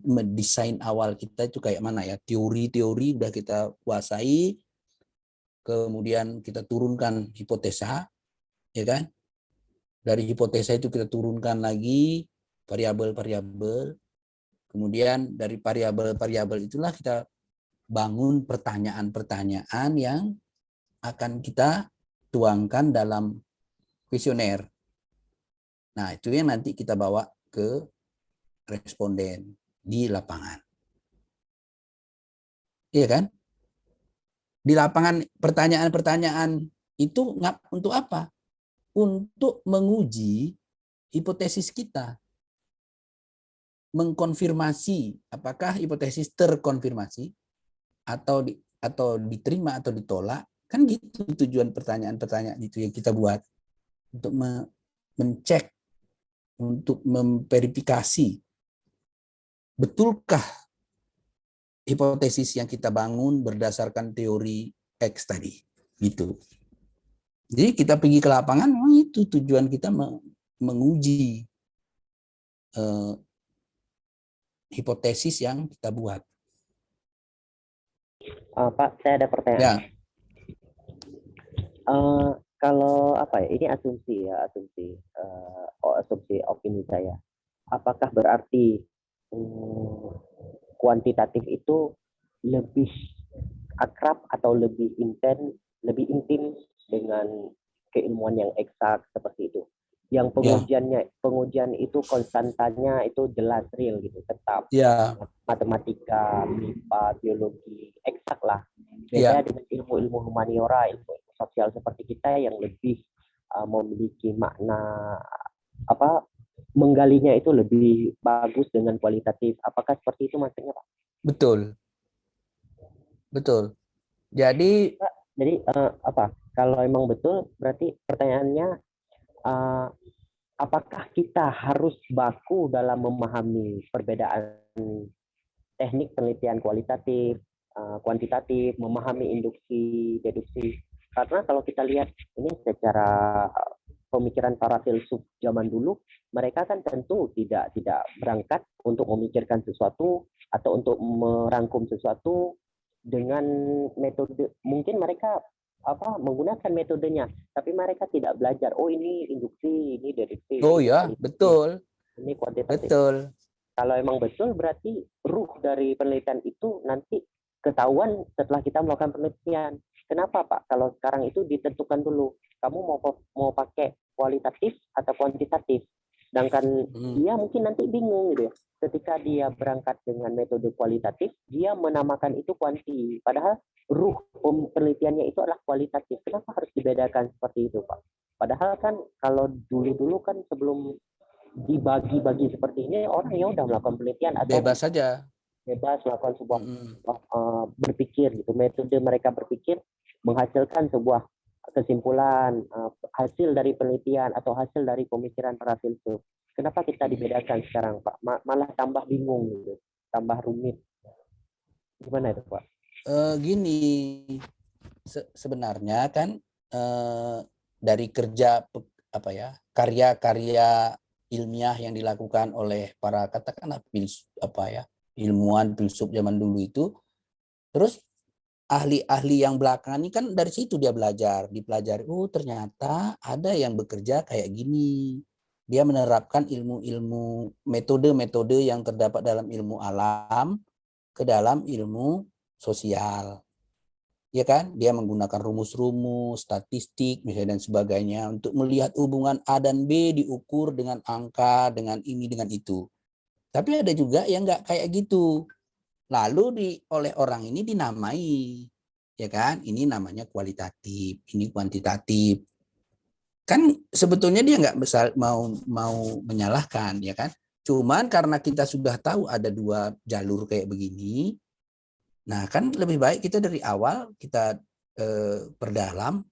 mendesain awal kita itu kayak mana ya, teori-teori udah kita kuasai, kemudian kita turunkan hipotesa, ya kan? Dari hipotesa itu kita turunkan lagi variabel-variabel, kemudian dari variabel-variabel itulah kita bangun pertanyaan-pertanyaan yang akan kita tuangkan dalam kuesioner. Nah, itu yang nanti kita bawa ke responden di lapangan. Iya kan? Di lapangan pertanyaan-pertanyaan itu untuk apa? Untuk menguji hipotesis kita. Mengkonfirmasi apakah hipotesis terkonfirmasi atau diterima atau ditolak. Kan gitu tujuan pertanyaan-pertanyaan itu yang kita buat. Untuk mencek, untuk memverifikasi betulkah hipotesis yang kita bangun berdasarkan teori X tadi. Gitu. Jadi kita pergi ke lapangan, memang itu tujuan kita menguji hipotesis yang kita buat. Pak, saya ada pertanyaan. Ya. Kalau apa ya? Ini asumsi ya, asumsi opini saya. Apakah berarti kuantitatif itu lebih akrab atau lebih intim dengan keilmuan yang eksak seperti itu? Yang pengujian itu konstantanya itu jelas real gitu, tetap. Matematika, MIPA, biologi, eksak lah. Beda dengan ilmu-ilmu humaniora, ilmu sosial seperti kita yang lebih memiliki makna menggalinya itu lebih bagus dengan kualitatif. Apakah seperti itu maksudnya, Pak? Betul. Jadi kalau emang betul, berarti pertanyaannya apakah kita harus baku dalam memahami perbedaan teknik penelitian kualitatif, kuantitatif, memahami induksi, deduksi? Karena kalau kita lihat ini secara pemikiran para filsuf zaman dulu, mereka kan tentu tidak berangkat untuk memikirkan sesuatu atau untuk merangkum sesuatu dengan metode, mungkin mereka menggunakan metodenya, tapi mereka tidak belajar. Oh, ini induksi, ini deduksi. Oh ya, betul. Ini kuantitatif. Betul. Kalau emang betul, berarti ruh dari penelitian itu nanti ketahuan setelah kita melakukan penelitian. Kenapa, Pak? Kalau sekarang itu ditentukan dulu, kamu mau pakai kualitatif atau kuantitatif. Sedangkan dia mungkin nanti bingung gitu ya. Ketika dia berangkat dengan metode kualitatif, dia menamakan itu kuanti. Padahal ruh penelitiannya itu adalah kualitatif. Kenapa harus dibedakan seperti itu, Pak? Padahal kan kalau dulu-dulu kan sebelum dibagi-bagi seperti ini, orang ya udah melakukan penelitian atau bebas saja. Bebas melakukan sebuah berpikir gitu. Metode mereka berpikir menghasilkan sebuah kesimpulan, hasil dari penelitian atau hasil dari pemikiran para filsuf. Kenapa kita dibedakan sekarang, Pak? Malah tambah bingung gitu, tambah rumit. Gimana itu, Pak? Gini, sebenarnya kan dari kerja karya-karya ilmiah yang dilakukan oleh para katakanlah ilmuwan filsuf zaman dulu itu, terus ahli-ahli yang belakangan ini kan dari situ dia dipelajari. Oh, ternyata ada yang bekerja kayak gini. Dia menerapkan ilmu-ilmu, metode-metode yang terdapat dalam ilmu alam ke dalam ilmu sosial. Ya kan? Dia menggunakan rumus-rumus, statistik, misalnya dan sebagainya untuk melihat hubungan A dan B diukur dengan angka, dengan ini, dengan itu. Tapi ada juga yang nggak kayak gitu. Lalu oleh orang ini dinamai, ya kan? Ini namanya kualitatif, ini kuantitatif. Kan sebetulnya dia nggak mau menyalahkan, ya kan? Cuman karena kita sudah tahu ada dua jalur kayak begini, nah kan lebih baik kita dari awal kita perdalam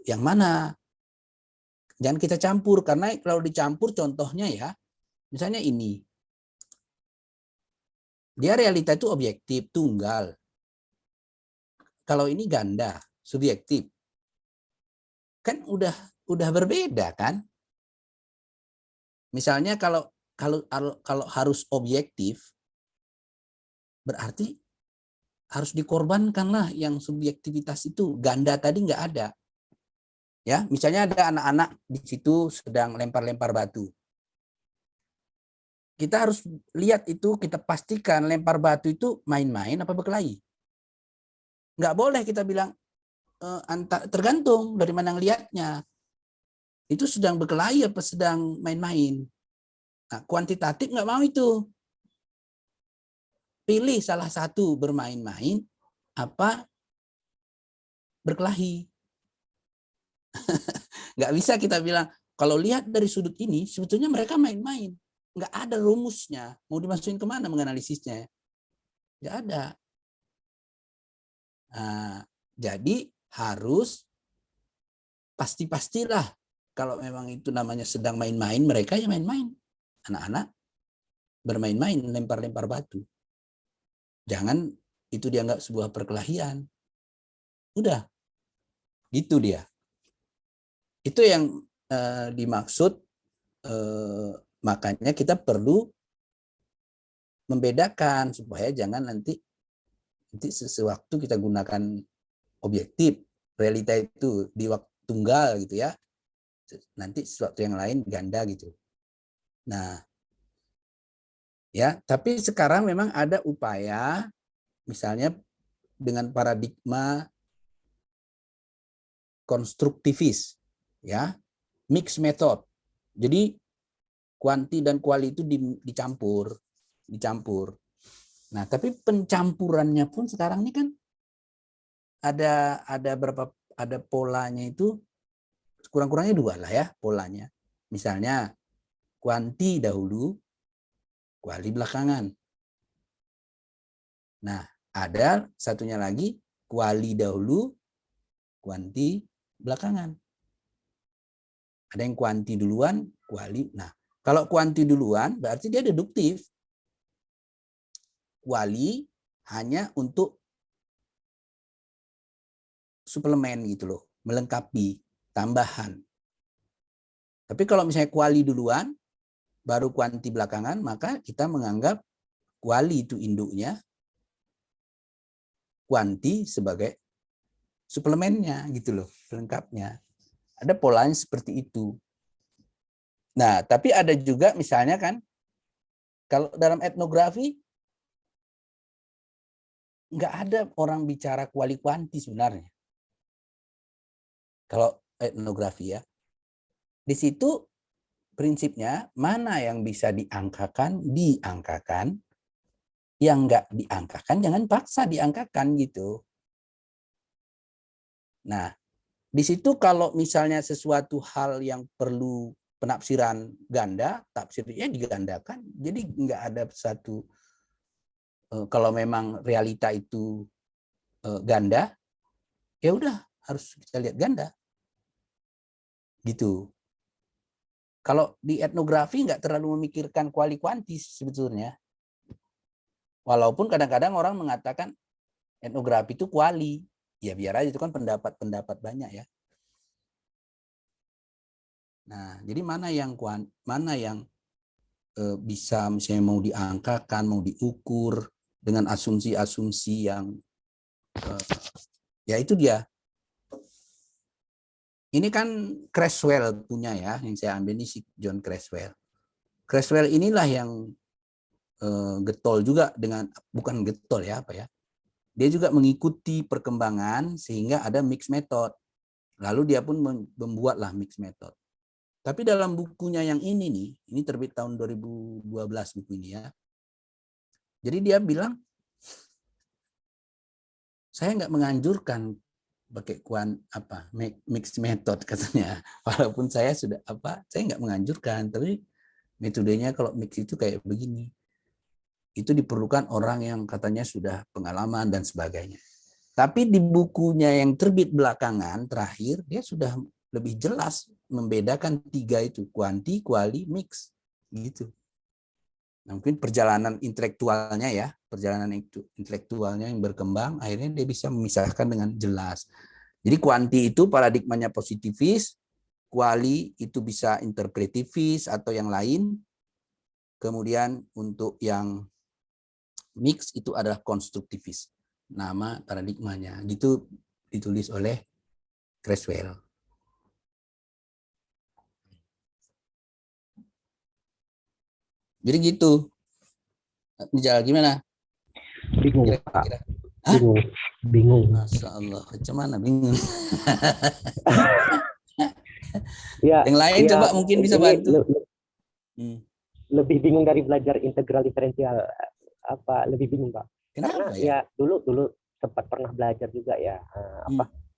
yang mana. Jangan kita campur, karena kalau dicampur contohnya ya, misalnya ini. Dia realita itu objektif, tunggal. Kalau ini ganda, subjektif. Kan udah berbeda kan? Misalnya kalau harus objektif, berarti harus dikorbankanlah yang subjektivitas itu. Ganda tadi nggak ada. Ya, misalnya ada anak-anak di situ sedang lempar-lempar batu. Kita harus lihat itu, kita pastikan lempar batu itu main-main apa berkelahi. Nggak boleh kita bilang tergantung dari mana ngelihatnya. Itu sedang berkelahi apa sedang main-main. Nah, kuantitatif nggak mau itu. Pilih salah satu, bermain-main apa berkelahi. Nggak bisa kita bilang, kalau lihat dari sudut ini, sebetulnya mereka main-main. Nggak ada rumusnya. Mau dimasukin kemana menganalisisnya? Nggak ada. Nah, jadi harus pasti-pastilah. Kalau memang itu namanya sedang main-main, mereka ya main-main. Anak-anak bermain-main, lempar-lempar batu. Jangan itu dianggap sebuah perkelahian. Udah. Gitu dia. Itu yang dimaksud, makanya kita perlu membedakan supaya jangan nanti sewaktu kita gunakan objektif, realita itu di waktu tunggal gitu ya, nanti sesuatu yang lain ganda gitu. Nah, ya, tapi sekarang memang ada upaya, misalnya dengan paradigma konstruktivis, ya, mix method. Jadi kuanti dan kuali itu dicampur. Nah, tapi pencampurannya pun sekarang ini kan ada polanya itu, kurang-kurangnya 2 lah ya polanya. Misalnya kuanti dahulu, kuali belakangan. Nah, ada satunya lagi kuali dahulu, kuanti belakangan. Ada yang kuanti duluan, kuali. Nah, kalau kuanti duluan berarti dia deduktif. Kuali hanya untuk suplemen gitu loh, melengkapi, tambahan. Tapi kalau misalnya kuali duluan, baru kuanti belakangan, maka kita menganggap kuali itu induknya, kuanti sebagai suplemennya gitu loh, pelengkapnya. Ada polanya seperti itu. Nah, tapi ada juga misalnya kan, kalau dalam etnografi, nggak ada orang bicara kuali kuanti sebenarnya. Kalau etnografi ya. Di situ prinsipnya mana yang bisa diangkakan, diangkakan. Yang nggak diangkakan, jangan paksa diangkakan gitu. Nah, di situ kalau misalnya sesuatu hal yang perlu penafsiran ganda, tafsirnya digandakan. Jadi nggak ada satu, kalau memang realita itu ganda, ya udah harus kita lihat ganda. Gitu. Kalau di etnografi nggak terlalu memikirkan kuali kuantis sebetulnya. Walaupun kadang-kadang orang mengatakan etnografi itu kuali. Ya biar aja, itu kan pendapat-pendapat banyak ya. Nah, jadi mana yang bisa misalnya mau diangkakan, mau diukur dengan asumsi-asumsi yang ya itu dia. Ini kan Creswell punya ya, yang saya ambil ini si John Creswell. Creswell inilah yang getol juga dengan, bukan getol ya apa ya. Dia juga mengikuti perkembangan sehingga ada mixed method. Lalu dia pun membuatlah mixed method. Tapi dalam bukunya yang ini nih, ini terbit tahun 2012 buku ini ya. Jadi dia bilang, saya nggak menganjurkan pakai mixed method katanya. Walaupun saya sudah saya nggak menganjurkan, tapi metodenya kalau mix itu kayak begini. Itu diperlukan orang yang katanya sudah pengalaman dan sebagainya. Tapi di bukunya yang terbit belakangan terakhir, dia sudah lebih jelas membedakan 3 itu, kuanti, kuali, mix, gitu. Nah, mungkin perjalanan intelektualnya ya, perjalanan intelektualnya yang berkembang, akhirnya dia bisa memisahkan dengan jelas. Jadi kuanti itu paradigmanya positivis, kuali itu bisa interpretivis atau yang lain. Kemudian untuk yang mix itu adalah konstruktivis. Nama paradigmanya. Itu ditulis oleh Creswell. Jadi gitu. Jalan gimana? Bingung, Kira-kira. Pak. Bingung. Masya Allah. Macam mana bingung? Ya, yang lain ya, coba mungkin bisa bantu. Lebih bingung dari belajar integral diferensial. Apa lebih bingung, Pak? Kenapa Karena ya? Dulu sempat pernah belajar juga ya.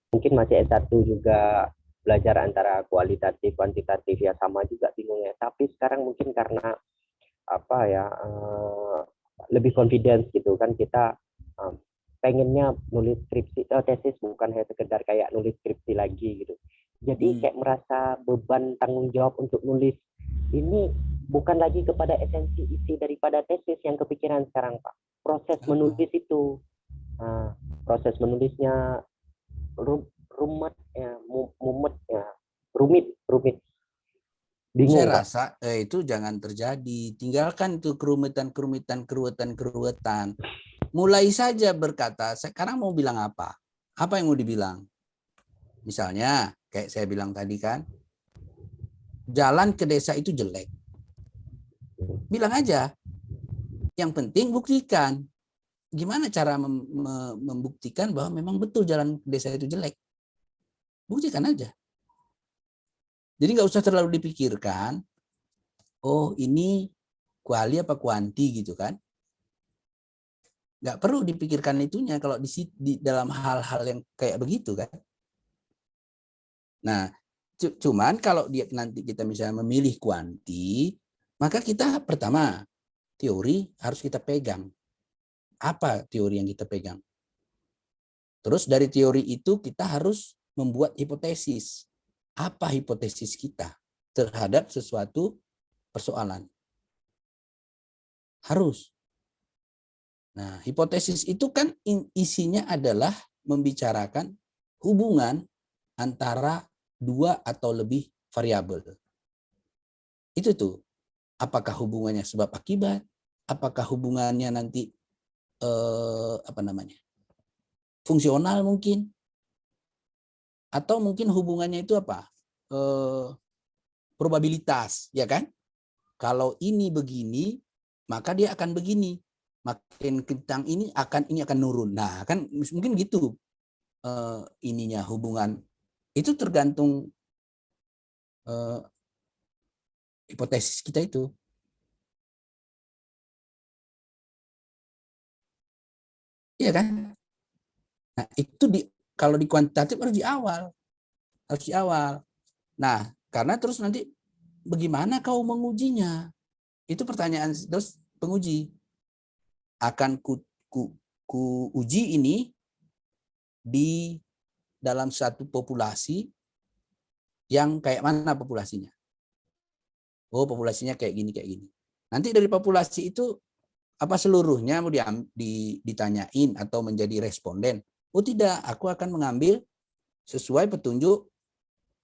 Mungkin masih S1 juga belajar antara kualitatif, kuantitatif ya sama juga bingungnya. Tapi sekarang mungkin karena lebih confidence gitu kan, kita pengennya nulis skripsi tesis bukan hanya sekedar kayak nulis skripsi lagi gitu. Jadi kayak merasa beban tanggung jawab untuk nulis ini bukan lagi kepada esensi isi daripada tesis yang kepikiran sekarang, Pak. Proses menulis itu, proses menulisnya rumit. Bingung, Saya Pak. rasa itu jangan terjadi. Tinggalkan itu kerumitan. Mulai saja berkata, sekarang mau bilang apa? Apa yang mau dibilang? Misalnya, kayak saya bilang tadi kan, jalan ke desa itu jelek. Bilang aja. Yang penting buktikan. Gimana cara membuktikan bahwa memang betul jalan ke desa itu jelek? Buktikan aja. Jadi nggak usah terlalu dipikirkan, oh ini kuali apa kuanti gitu kan. Nggak perlu dipikirkan itunya kalau di dalam hal-hal yang kayak begitu kan. Nah, cuman kalau nanti kita misalnya memilih kuanti, maka kita pertama teori harus kita pegang. Apa teori yang kita pegang? Terus dari teori itu kita harus membuat hipotesis. Apa hipotesis kita terhadap sesuatu persoalan? Harus. Nah, hipotesis itu kan isinya adalah membicarakan hubungan antara 2 atau lebih variabel. Itu tuh. Apakah hubungannya sebab akibat? Apakah hubungannya nanti fungsional mungkin? Atau mungkin hubungannya itu apa? Probabilitas, ya kan? Kalau ini begini, maka dia akan begini. Makin kencang ini akan nurun. Nah, kan mungkin gitu ininya hubungan. Itu tergantung hipotesis kita itu. Iya kan? Nah, itu kalau di kuantitatif harus di awal. Harus di awal. Nah, karena terus nanti bagaimana kau mengujinya? Itu pertanyaan terus penguji. Akan ku uji ini di dalam satu populasi yang kayak mana populasinya? Oh, populasinya kayak gini. Nanti dari populasi itu apa seluruhnya mau ditanyain atau menjadi responden? Oh tidak, aku akan mengambil sesuai petunjuk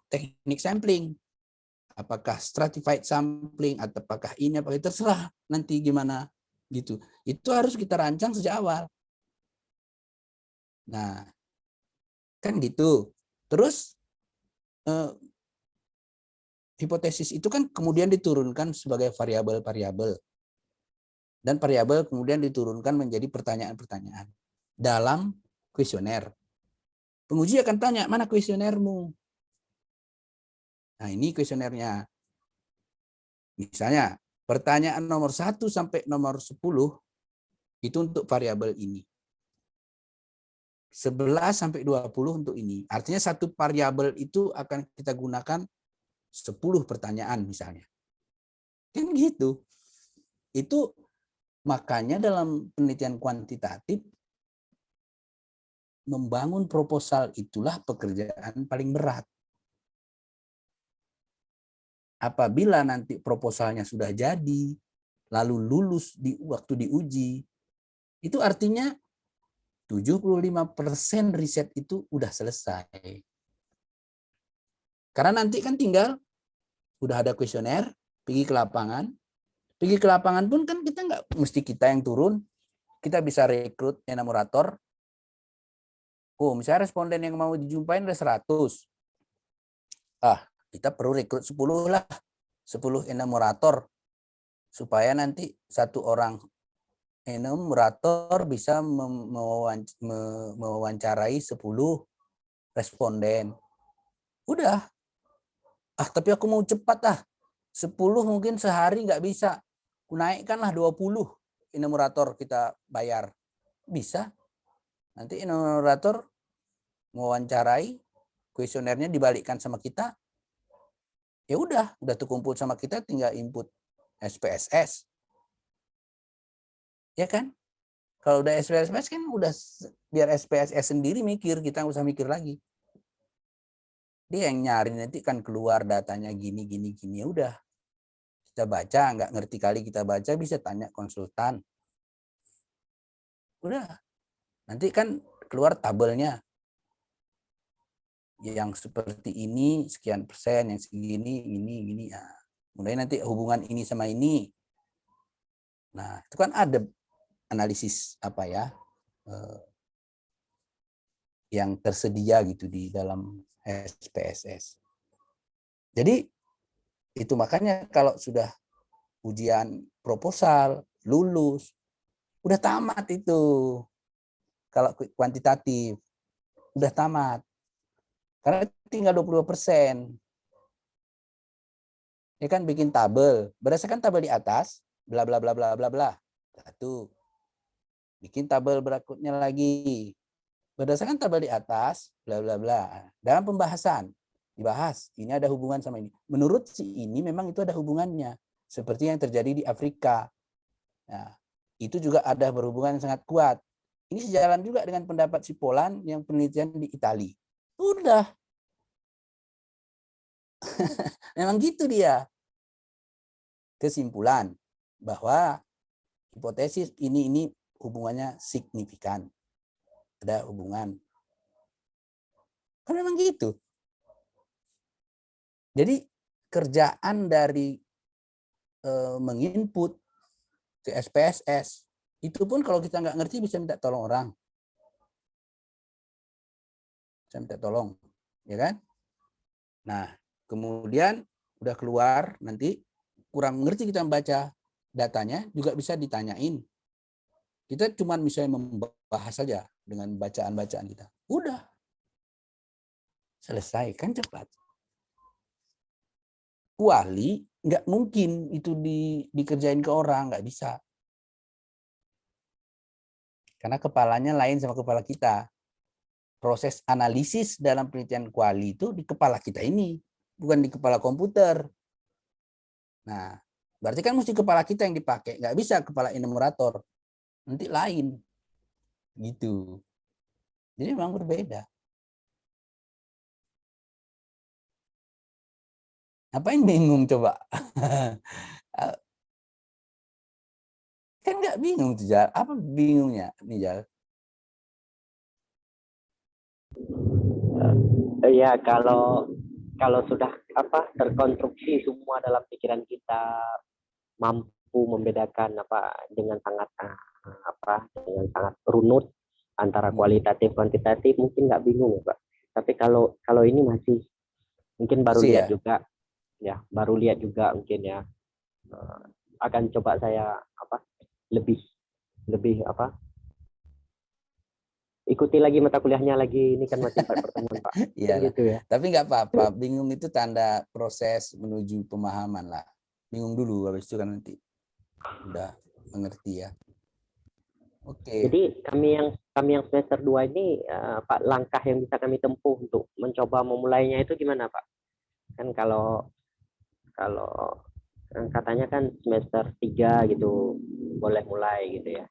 teknik sampling. Apakah stratified sampling atau apakah ini, apakah terserah nanti gimana gitu. Itu harus kita rancang sejak awal. Nah, kan gitu. Terus hipotesis itu kan kemudian diturunkan sebagai variabel-variabel. Dan variabel kemudian diturunkan menjadi pertanyaan-pertanyaan dalam kuesioner. Penguji akan tanya, mana kuesionermu? Nah, ini kuesionernya. Misalnya, pertanyaan nomor 1 sampai nomor 10 itu untuk variabel ini. 11 sampai 20 untuk ini. Artinya satu variabel itu akan kita gunakan 10 pertanyaan misalnya. Kan gitu. Itu makanya dalam penelitian kuantitatif membangun proposal itulah pekerjaan paling berat. Apabila nanti proposalnya sudah jadi, lalu lulus di waktu diuji, itu artinya 75% riset itu udah selesai. Karena nanti kan tinggal udah ada kuesioner, pergi ke lapangan. Pergi ke lapangan pun kan kita nggak mesti kita yang turun. Kita bisa rekrut enumerator. Oh, misalnya responden yang mau dijumpain ada 100. Kita perlu rekrut 10 lah. 10 enumerator. Supaya nanti satu orang enumerator bisa mewawancarai 10 responden. Udah. Tapi aku mau cepat 10 mungkin sehari nggak bisa. Naikkanlah 20 enumerator kita bayar. Bisa. Nanti enumerator mewawancarai, kuesionernya dibalikkan sama kita. Ya udah terkumpul sama kita, tinggal input SPSS. Ya kan? Kalau udah SPSS kan udah biar SPSS sendiri mikir, kita nggak usah mikir lagi. Dia yang nyari, nanti kan keluar datanya gini. Ya udah. Kita baca, nggak ngerti kali kita baca, bisa tanya konsultan. Udah. Nanti kan keluar tabelnya. Yang seperti ini, sekian persen, yang segini, ini. Kemudian nanti hubungan ini sama ini. Nah, itu kan ada analisis yang tersedia gitu di dalam SPSS. Jadi itu makanya kalau sudah ujian proposal, lulus, udah tamat itu. Kalau kuantitatif, udah tamat. Karena tinggal 20%. Ya kan bikin tabel. Berdasarkan tabel di atas, bla bla bla bla bla bla. Satu. Bikin tabel berikutnya lagi. Berdasarkan tabel di atas, bla bla bla. Dalam pembahasan dibahas, ini ada hubungan sama ini. Menurut si ini memang itu ada hubungannya. Seperti yang terjadi di Afrika. Nah, itu juga ada berhubungan yang sangat kuat. Ini sejalan juga dengan pendapat si Polan yang penelitian di Italia. Udah. Memang gitu dia. Kesimpulan bahwa hipotesis ini hubungannya signifikan. Ada hubungan. Kan memang gitu. Jadi kerjaan dari menginput ke SPSS itu pun kalau kita nggak ngerti bisa minta tolong orang. Bisa minta tolong, ya kan? Nah, kemudian udah keluar nanti kurang ngerti kita membaca datanya juga bisa ditanyain. Kita cuma misalnya membahas saja dengan bacaan-bacaan kita. Udah. Selesai, kan cepat. Kuali nggak mungkin itu dikerjain ke orang, nggak bisa. Karena kepalanya lain sama kepala kita. Proses analisis dalam penelitian kuali itu di kepala kita ini, bukan di kepala komputer. Nah, berarti kan mesti kepala kita yang dipakai, nggak bisa kepala enumerator. Nanti lain. Gitu. Jadi memang berbeda. Apa yang bingung coba? Kan nggak bingung tuh, Jal. Apa bingungnya nih, Jal? Ya kalau sudah terkonstruksi semua dalam pikiran kita, mampu membedakan dengan sangat dengan sangat runut antara kualitatif kuantitatif, mungkin nggak bingung, Pak. Tapi kalau ini masih mungkin baru masih lihat juga ya, baru lihat juga mungkin ya. Akan coba saya lebih ikuti lagi mata kuliahnya lagi, ini kan masih 4 pertemuan, Pak. Iya, gitu ya. Tapi nggak apa-apa, bingung itu tanda proses menuju pemahaman lah. Bingung dulu, habis itu kan nanti udah mengerti ya. Oke. Jadi kami yang semester 2 ini, Pak, langkah yang bisa kami tempuh untuk mencoba memulainya itu gimana, Pak? Kan kalau katanya kan semester 3 gitu boleh mulai gitu ya.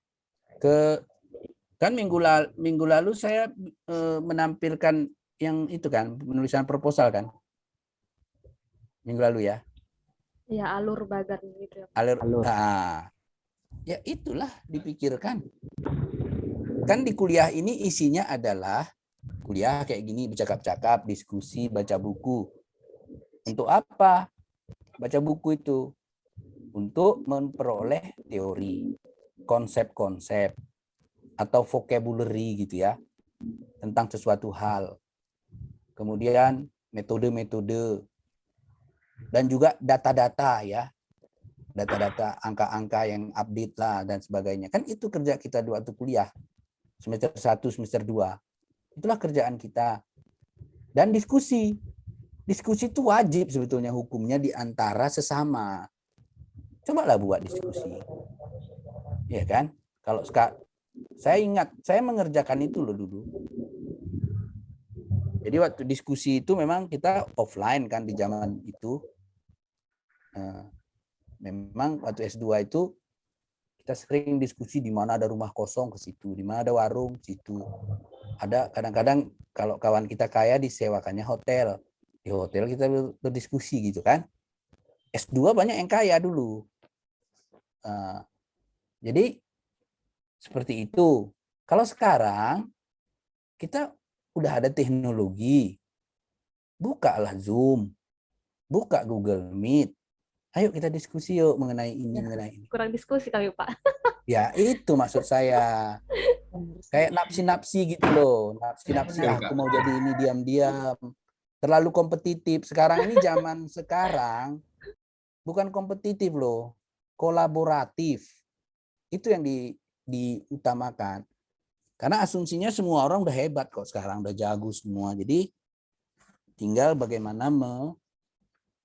Kan minggu lalu saya menampilkan yang itu kan, penulisan proposal kan. Minggu lalu ya. Ya, alur bagan gitu ya. Alur. Alur. Nah, ya itulah dipikirkan. Kan di kuliah ini isinya adalah kuliah kayak gini, bercakap-cakap, diskusi, baca buku. Untuk apa? Baca buku itu untuk memperoleh teori, konsep-konsep atau vocabulary gitu ya tentang sesuatu hal. Kemudian metode-metode dan juga data-data ya. Data-data, angka-angka yang update lah dan sebagainya. Kan itu kerja kita di waktu kuliah. Semester 1, semester 2. Itulah kerjaan kita. Dan diskusi. Diskusi itu wajib sebetulnya hukumnya di antara sesama. Cobalah buat diskusi. Ya kan? Kalau saya ingat, saya mengerjakan itu loh dulu. Jadi waktu diskusi itu memang kita offline kan di zaman itu. Memang waktu S2 itu kita sering diskusi di mana ada rumah kosong ke situ, di mana ada warung situ. Ada kadang-kadang kalau kawan kita kaya disewakannya hotel. Di hotel kita berdiskusi gitu kan. S2 banyak yang kaya dulu. Jadi seperti itu. Kalau sekarang kita udah ada teknologi. Bukalah Zoom. Buka Google Meet. Ayo kita diskusi yuk mengenai ini, mengenai ini. Kurang diskusi kali, Pak. Ya itu maksud saya. Kayak napsi-napsi gitu loh. Napsi-napsi aku mau jadi ini diam-diam. Terlalu kompetitif. Sekarang ini zaman sekarang bukan kompetitif loh. Kolaboratif. Itu yang diutamakan. Karena asumsinya semua orang udah hebat kok sekarang. Udah jago semua. Jadi tinggal bagaimana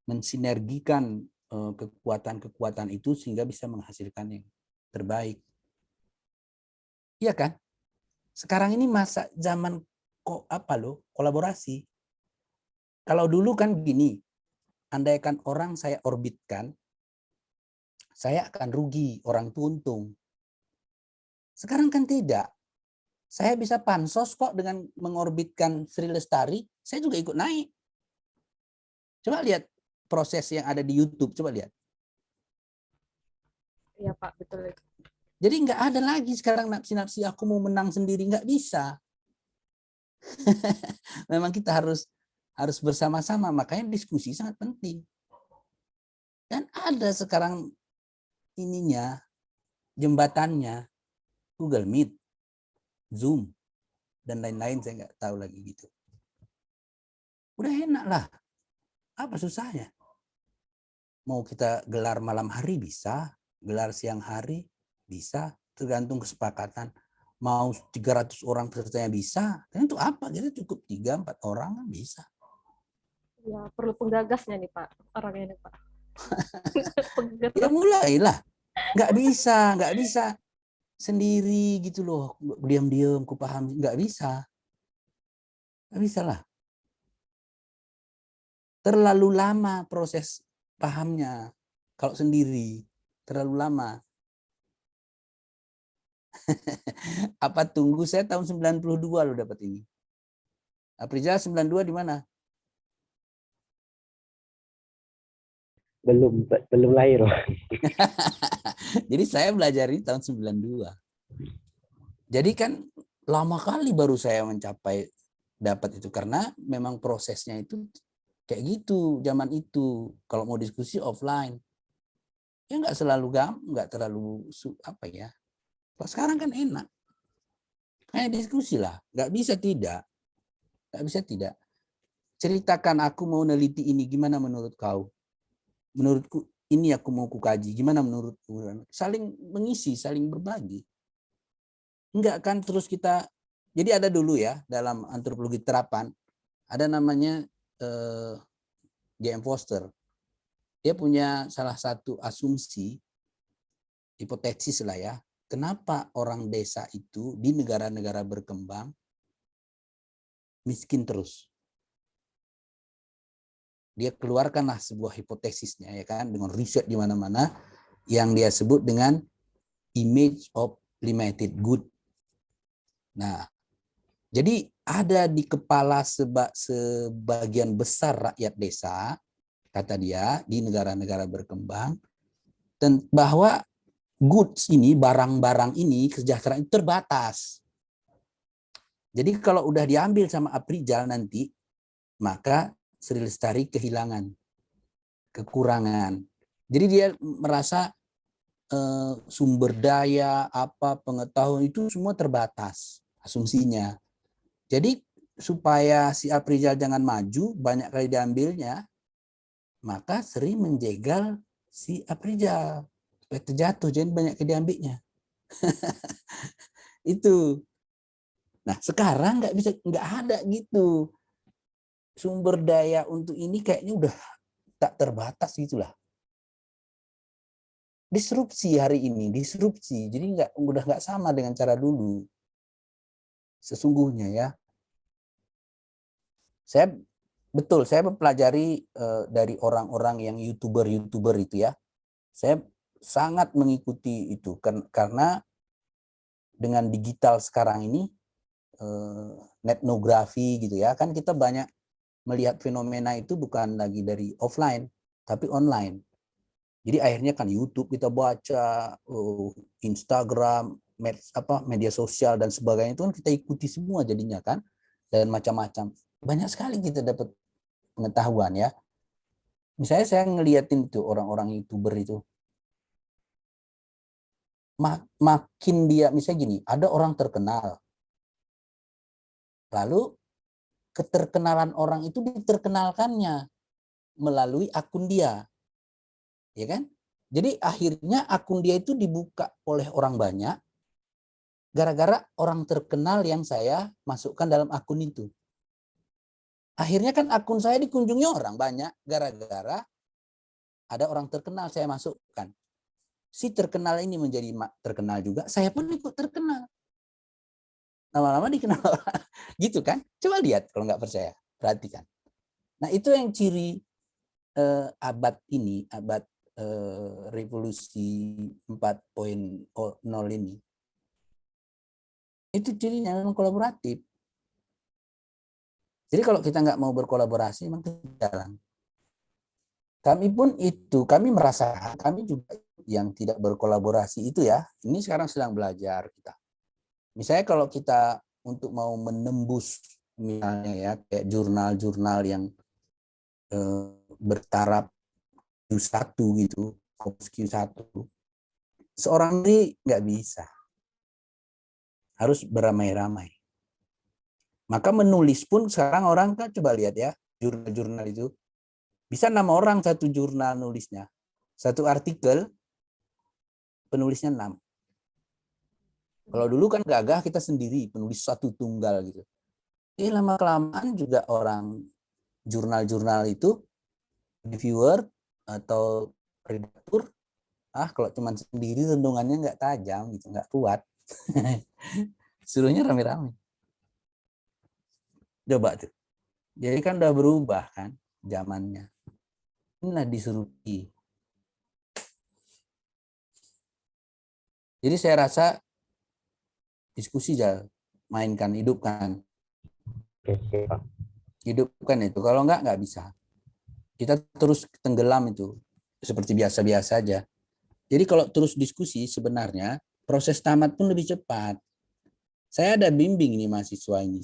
mensinergikan kekuatan-kekuatan itu sehingga bisa menghasilkan yang terbaik. Iya kan? Sekarang ini masa zaman kolaborasi. Kalau dulu kan gini, andaikan orang saya orbitkan, saya akan rugi, orang itu untung. Sekarang kan tidak. Saya bisa pansos kok dengan mengorbitkan Sri Lestari, saya juga ikut naik. Coba lihat proses yang ada di YouTube, coba lihat. Iya Pak, betul itu. Jadi nggak ada lagi sekarang napsi-napsi aku mau menang sendiri, nggak bisa. Memang kita harus bersama-sama, makanya diskusi sangat penting. Dan ada sekarang ininya, jembatannya, Google Meet, Zoom, dan lain-lain, saya nggak tahu lagi gitu. Udah enak lah. Apa susahnya? Mau kita gelar malam hari bisa, gelar siang hari bisa, tergantung kesepakatan. Mau 300 orang pesertanya bisa, dan itu apa? Kita cukup 3-4 orang kan bisa. Ya, perlu penggagasnya nih Pak, orangnya nih Pak. Ya mulailah. Nggak bisa sendiri gitu loh, diam-diam, ku paham, nggak bisa lah. Terlalu lama proses pahamnya kalau sendiri, terlalu lama. Apa tunggu saya tahun 92 lo dapat ini. Aprijal 92 di mana? Belum lahir. Jadi saya belajar ini tahun 92. Jadi kan lama kali baru saya mencapai dapat itu, karena memang prosesnya itu kayak gitu zaman itu. Kalau mau diskusi offline, ya nggak terlalu apa ya. Kalau sekarang kan enak, kayak diskusi lah, nggak bisa tidak. Ceritakan aku mau neliti ini, gimana menurut kau? Menurutku ini aku mau kukaji, gimana menurutku? Saling mengisi, saling berbagi. Enggak kan terus kita, jadi ada dulu ya dalam antropologi terapan, ada namanya J.M. Foster. Dia punya salah satu asumsi, hipotesis lah ya, kenapa orang desa itu di negara-negara berkembang miskin terus. Dia keluarkanlah sebuah hipotesisnya ya kan, dengan riset di mana-mana yang dia sebut dengan image of limited good. Nah, jadi ada di kepala sebagian besar rakyat desa, kata dia, di negara-negara berkembang, bahwa goods ini, barang-barang ini, kesejahteraan itu terbatas. Jadi kalau udah diambil sama Aprijal nanti, maka Sri Lestari kehilangan, kekurangan. Jadi dia merasa sumber daya, pengetahuan itu semua terbatas, asumsinya. Jadi supaya si Aprijal jangan maju, banyak kali diambilnya, maka Sri menjegal si Aprijal. Terjatuh, jadi banyak diambilnya. Itu. Nah sekarang nggak ada gitu. Sumber daya untuk ini kayaknya udah tak terbatas gitulah. Disrupsi hari ini, disrupsi. Jadi udah nggak sama dengan cara dulu. Sesungguhnya ya. Saya mempelajari dari orang-orang yang YouTuber itu ya. Saya sangat mengikuti itu karena dengan digital sekarang ini, netnografi gitu ya, kan kita banyak melihat fenomena itu bukan lagi dari offline tapi online. Jadi akhirnya kan YouTube kita baca, Instagram, media sosial dan sebagainya itu kan kita ikuti semua jadinya kan, dan macam-macam. Banyak sekali kita dapat pengetahuan ya. Misalnya saya ngeliatin tuh orang-orang YouTuber itu, makin dia, misalnya gini, ada orang terkenal, lalu keterkenalan orang itu diterkenalkannya melalui akun dia, ya kan? Jadi akhirnya akun dia itu dibuka oleh orang banyak gara-gara orang terkenal yang saya masukkan dalam akun itu. Akhirnya kan akun saya dikunjungi orang banyak gara-gara ada orang terkenal saya masukkan. Si terkenal ini menjadi terkenal juga, saya pun ikut terkenal. Lama-lama dikenal orang. Gitu kan? Coba lihat kalau nggak percaya, perhatikan. Nah itu yang ciri abad ini, abad revolusi 4.0 ini. Itu cirinya memang kolaboratif. Jadi kalau kita nggak mau berkolaborasi, memang jalan. Kami pun itu, kami merasa, kami juga yang tidak berkolaborasi itu ya, ini sekarang sedang belajar kita. Misalnya kalau kita untuk mau menembus, misalnya ya, kayak jurnal-jurnal yang bertaraf Q1 gitu, Q1, seorang ini nggak bisa. Harus beramai-ramai. Maka menulis pun sekarang orang kan coba lihat ya, jurnal-jurnal itu, bisa 6 orang satu jurnal nulisnya. Satu artikel, penulisnya 6. Kalau dulu kan gagah kita sendiri, penulis satu tunggal gitu. Jadi lama-kelamaan juga orang jurnal-jurnal itu, reviewer atau redaktur, kalau cuma sendiri renungannya nggak tajam gitu, nggak kuat. Suruhnya rame-rame. Coba tuh. Jadi kan udah berubah kan zamannya. Inilah disrupsi. Jadi saya rasa diskusi aja, mainkan, hidupkan. Hidupkan itu. Kalau nggak bisa. Kita terus tenggelam itu. Seperti biasa-biasa aja. Jadi kalau terus diskusi sebenarnya proses tamat pun lebih cepat. Saya ada bimbing ini mahasiswa ini.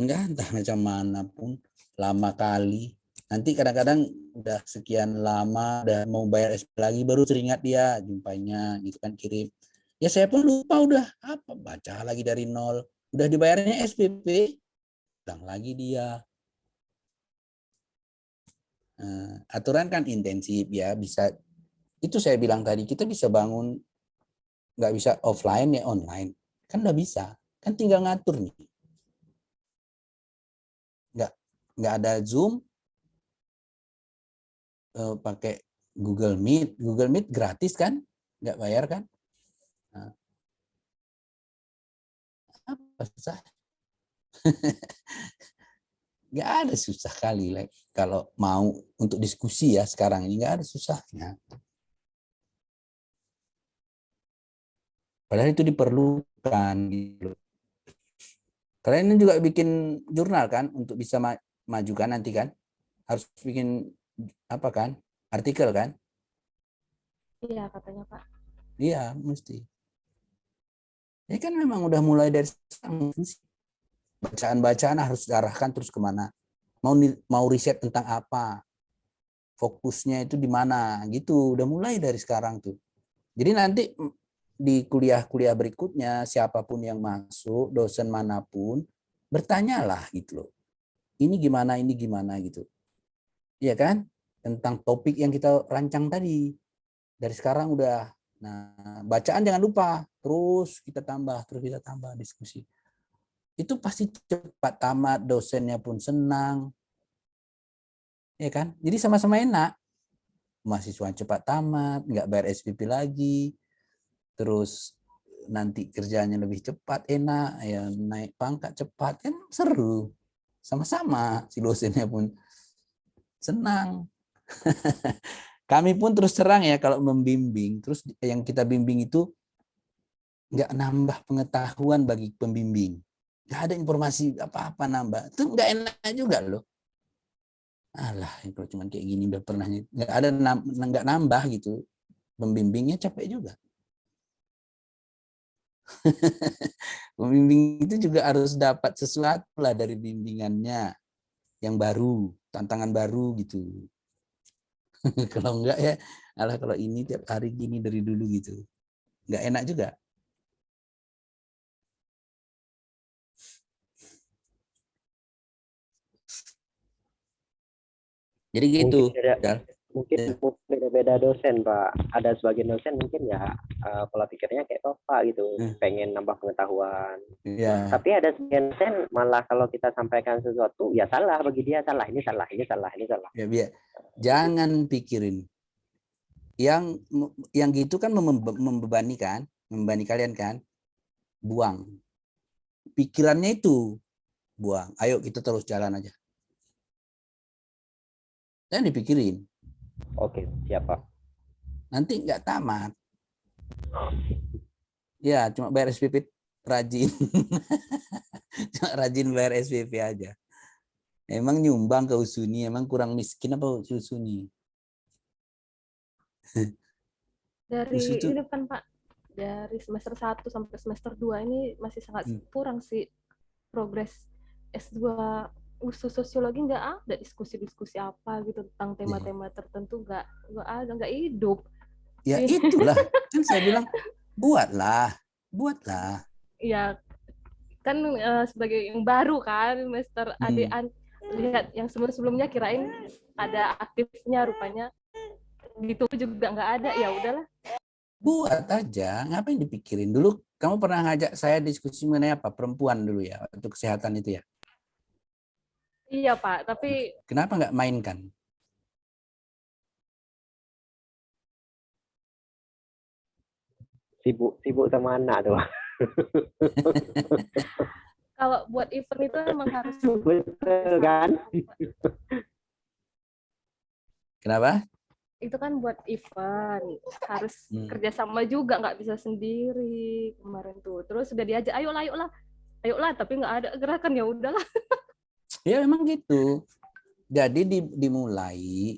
Enggak, entah macam mana pun. Lama kali. Nanti kadang-kadang udah sekian lama, udah mau bayar SP lagi, baru teringat dia, jumpainya, gitu kan, kirim. Ya saya pun lupa udah, baca lagi dari nol. Udah dibayarnya SPP, ulang lagi dia. Aturan kan intensif ya, bisa. Itu saya bilang tadi, kita bisa bangun, nggak bisa offline ya online. Kan udah bisa, kan tinggal ngatur nih. Nggak ada Zoom, pakai Google Meet. Google Meet gratis kan? Nggak bayar kan? Nah. Apa susah? Nggak ada susah kali. Kalau mau untuk diskusi ya sekarang ini nggak ada susahnya. Padahal itu diperlukan gitu. Kalian juga bikin jurnal kan untuk bisa maju kan nanti kan? Harus bikin apa kan? Artikel kan? Iya katanya Pak. Iya, mesti. Ya kan memang udah mulai dari sekarang. Bacaan-bacaan harus diarahkan terus kemana? Mau riset tentang apa? Fokusnya itu di mana? Gitu. Udah mulai dari sekarang tuh. Jadi nanti di kuliah-kuliah berikutnya siapapun yang masuk, dosen manapun, bertanyalah gitu loh. Ini gimana gitu. Iya kan? Tentang topik yang kita rancang tadi. Dari sekarang udah. Nah, bacaan jangan lupa. Terus kita tambah diskusi. Itu pasti cepat tamat, dosennya pun senang. Ya kan? Jadi sama-sama enak. Mahasiswa cepat tamat, nggak bayar SPP lagi. Terus nanti kerjanya lebih cepat, enak, ya naik pangkat cepat, kan seru. Sama-sama, si dosennya pun senang. Kami pun terus terang ya kalau membimbing, terus yang kita bimbing itu nggak nambah pengetahuan bagi pembimbing. Nggak ada informasi apa-apa nambah. Itu nggak enak juga loh. Alah, kalau cuma kayak gini udah pernah, nggak ada nggak nambah gitu. Pembimbingnya capek juga. Pembimbing itu juga harus dapat sesuatu lah dari bimbingannya yang baru, tantangan baru gitu. Kalau enggak ya, alah kalau ini tiap hari gini dari dulu gitu. Enggak enak juga. Jadi gitu. Mungkin beda-beda dosen, Pak. Ada sebagian dosen mungkin ya pola pikirnya kayak Bapak gitu, pengen nambah pengetahuan. Ya. Tapi ada sebagian dosen malah kalau kita sampaikan sesuatu ya salah bagi dia, salah. Ya, biar. Jangan pikirin. Yang gitu kan membebani kalian kan. Buang. Pikirannya itu buang. Ayo kita terus jalan aja. Jangan dipikirin. Oke, siapa? Nanti nggak tamat. Ya, cuma bayar SPP rajin. Cuma rajin bayar SPP aja. Emang nyumbang ke Usuni, emang kurang miskin apa Usuni? Dari ini kan Pak, dari semester 1 sampai semester 2 ini masih sangat kurang sih progres S2 usus sosiologi, nggak ada diskusi-diskusi apa gitu tentang tema-tema tertentu, nggak ada, nggak hidup. Ya itulah, kan saya bilang buatlah. Iya, kan sebagai yang baru kan, semester adean, lihat yang sebelumnya kirain ada aktifnya, rupanya gitu juga nggak ada, ya udahlah. Buat aja, ngapain dipikirin. Dulu kamu pernah ngajak saya diskusi mengenai apa? Perempuan dulu ya, untuk kesehatan itu ya? Iya Pak, tapi kenapa nggak mainkan? Sibuk sama anak tuh. Kalau buat event itu emang harus betul kan? Kenapa? Itu kan buat event harus kerjasama juga, nggak bisa sendiri kemarin tuh. Terus sudah diajak, ayolah, tapi nggak ada gerakan, ya udahlah. Ya memang gitu. Jadi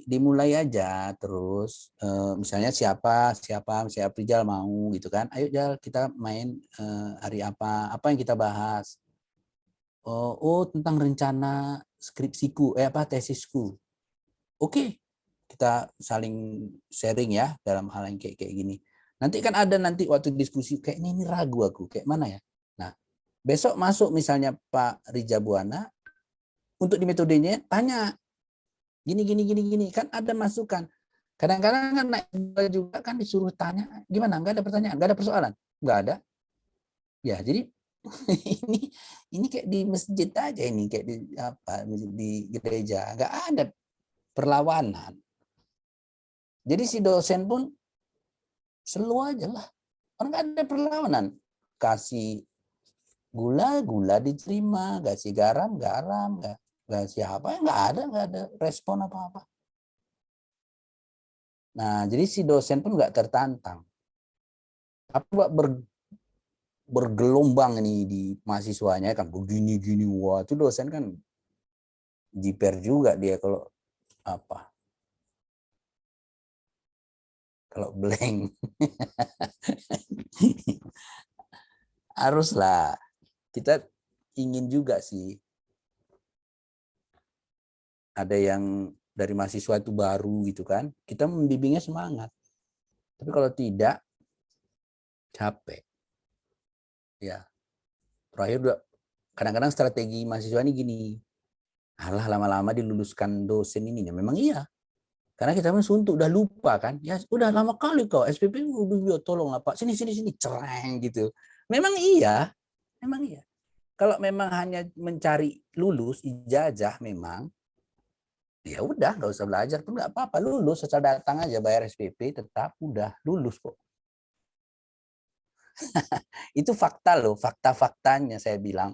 dimulai aja terus. Misalnya siapa Rijal mau gitu kan? Ayo Jal kita main hari apa yang kita bahas? Oh tentang rencana skripsiku, tesisku. Oke, kita saling sharing ya dalam hal yang kayak gini. Nanti kan ada waktu diskusi kayak ini ragu aku kayak mana ya. Nah besok masuk misalnya Pak Rija Buana. Untuk di metodenya tanya gini kan ada masukan. Kadang-kadang kan naik juga kan disuruh tanya gimana, nggak ada pertanyaan, nggak ada persoalan, nggak ada. Ya jadi ini kayak di masjid aja, ini kayak di gereja, nggak ada perlawanan. Jadi si dosen pun slow aja lah, orang nggak ada perlawanan. Kasih gula diterima, kasih garam, nggak siapa, nggak ada respon apa-apa. Nah, jadi si dosen pun nggak tertantang. Tapi buat bergelombang ini di mahasiswanya kan begini-gini, wah itu dosen kan jiper juga dia kalau blank. Haruslah kita ingin juga sih ada yang dari mahasiswa itu baru gitu kan, kita membimbingnya semangat. Tapi kalau tidak, capek. Ya, terakhir kadang-kadang strategi mahasiswa ini gini, alah lama-lama diluluskan dosen ini. Ya, memang iya, karena kita suntuk udah lupa kan, ya udah lama kali kok SPP, tolong Pak, sini cereng gitu. Memang iya. Kalau memang hanya mencari lulus ijazah memang, ya udah nggak usah belajar pun nggak apa-apa, lulus asal datang aja bayar SPP tetap udah lulus kok. Itu fakta loh, fakta-faktanya saya bilang.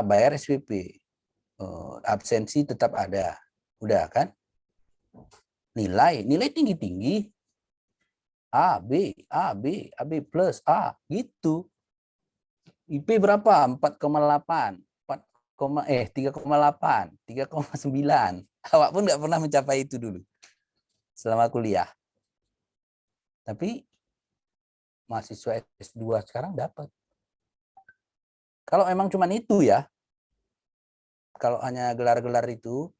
Bayar SPP, absensi tetap ada, udah kan? Nilai tinggi-tinggi, A, B plus A gitu. IP berapa? 4,8, 3,8, 3,9. Awak pun nggak pernah mencapai itu dulu selama kuliah. Tapi mahasiswa S2 sekarang dapat. Kalau memang cuma itu ya, kalau hanya gelar-gelar itu,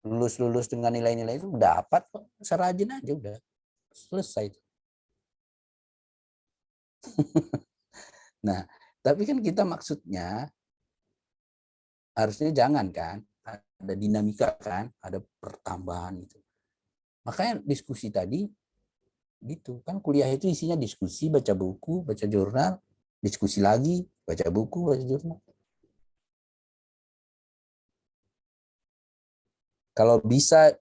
lulus dengan nilai-nilai itu dapat kok, serajin aja udah selesai. Nah, tapi kan kita maksudnya harusnya jangan kan, ada dinamika kan, ada pertambahan gitu. Makanya diskusi tadi gitu kan, kuliah itu isinya diskusi, baca buku, baca jurnal, diskusi lagi, baca buku, baca jurnal. Kalau bisa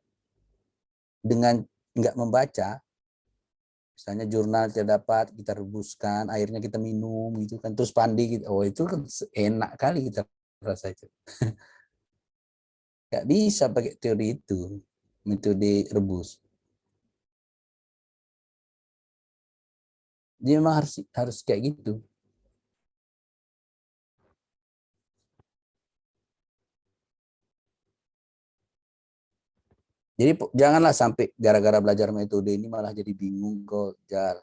dengan nggak membaca, misalnya jurnal tidak dapat, kita rebuskan, airnya kita minum gitu kan, terus pandi gitu. Oh itu kan enak kali kita rasa itu. Nggak bisa pakai teori itu, metode rebus. Jadi memang harus kayak gitu. Jadi janganlah sampai gara-gara belajar metode ini malah jadi bingung kok, Jar.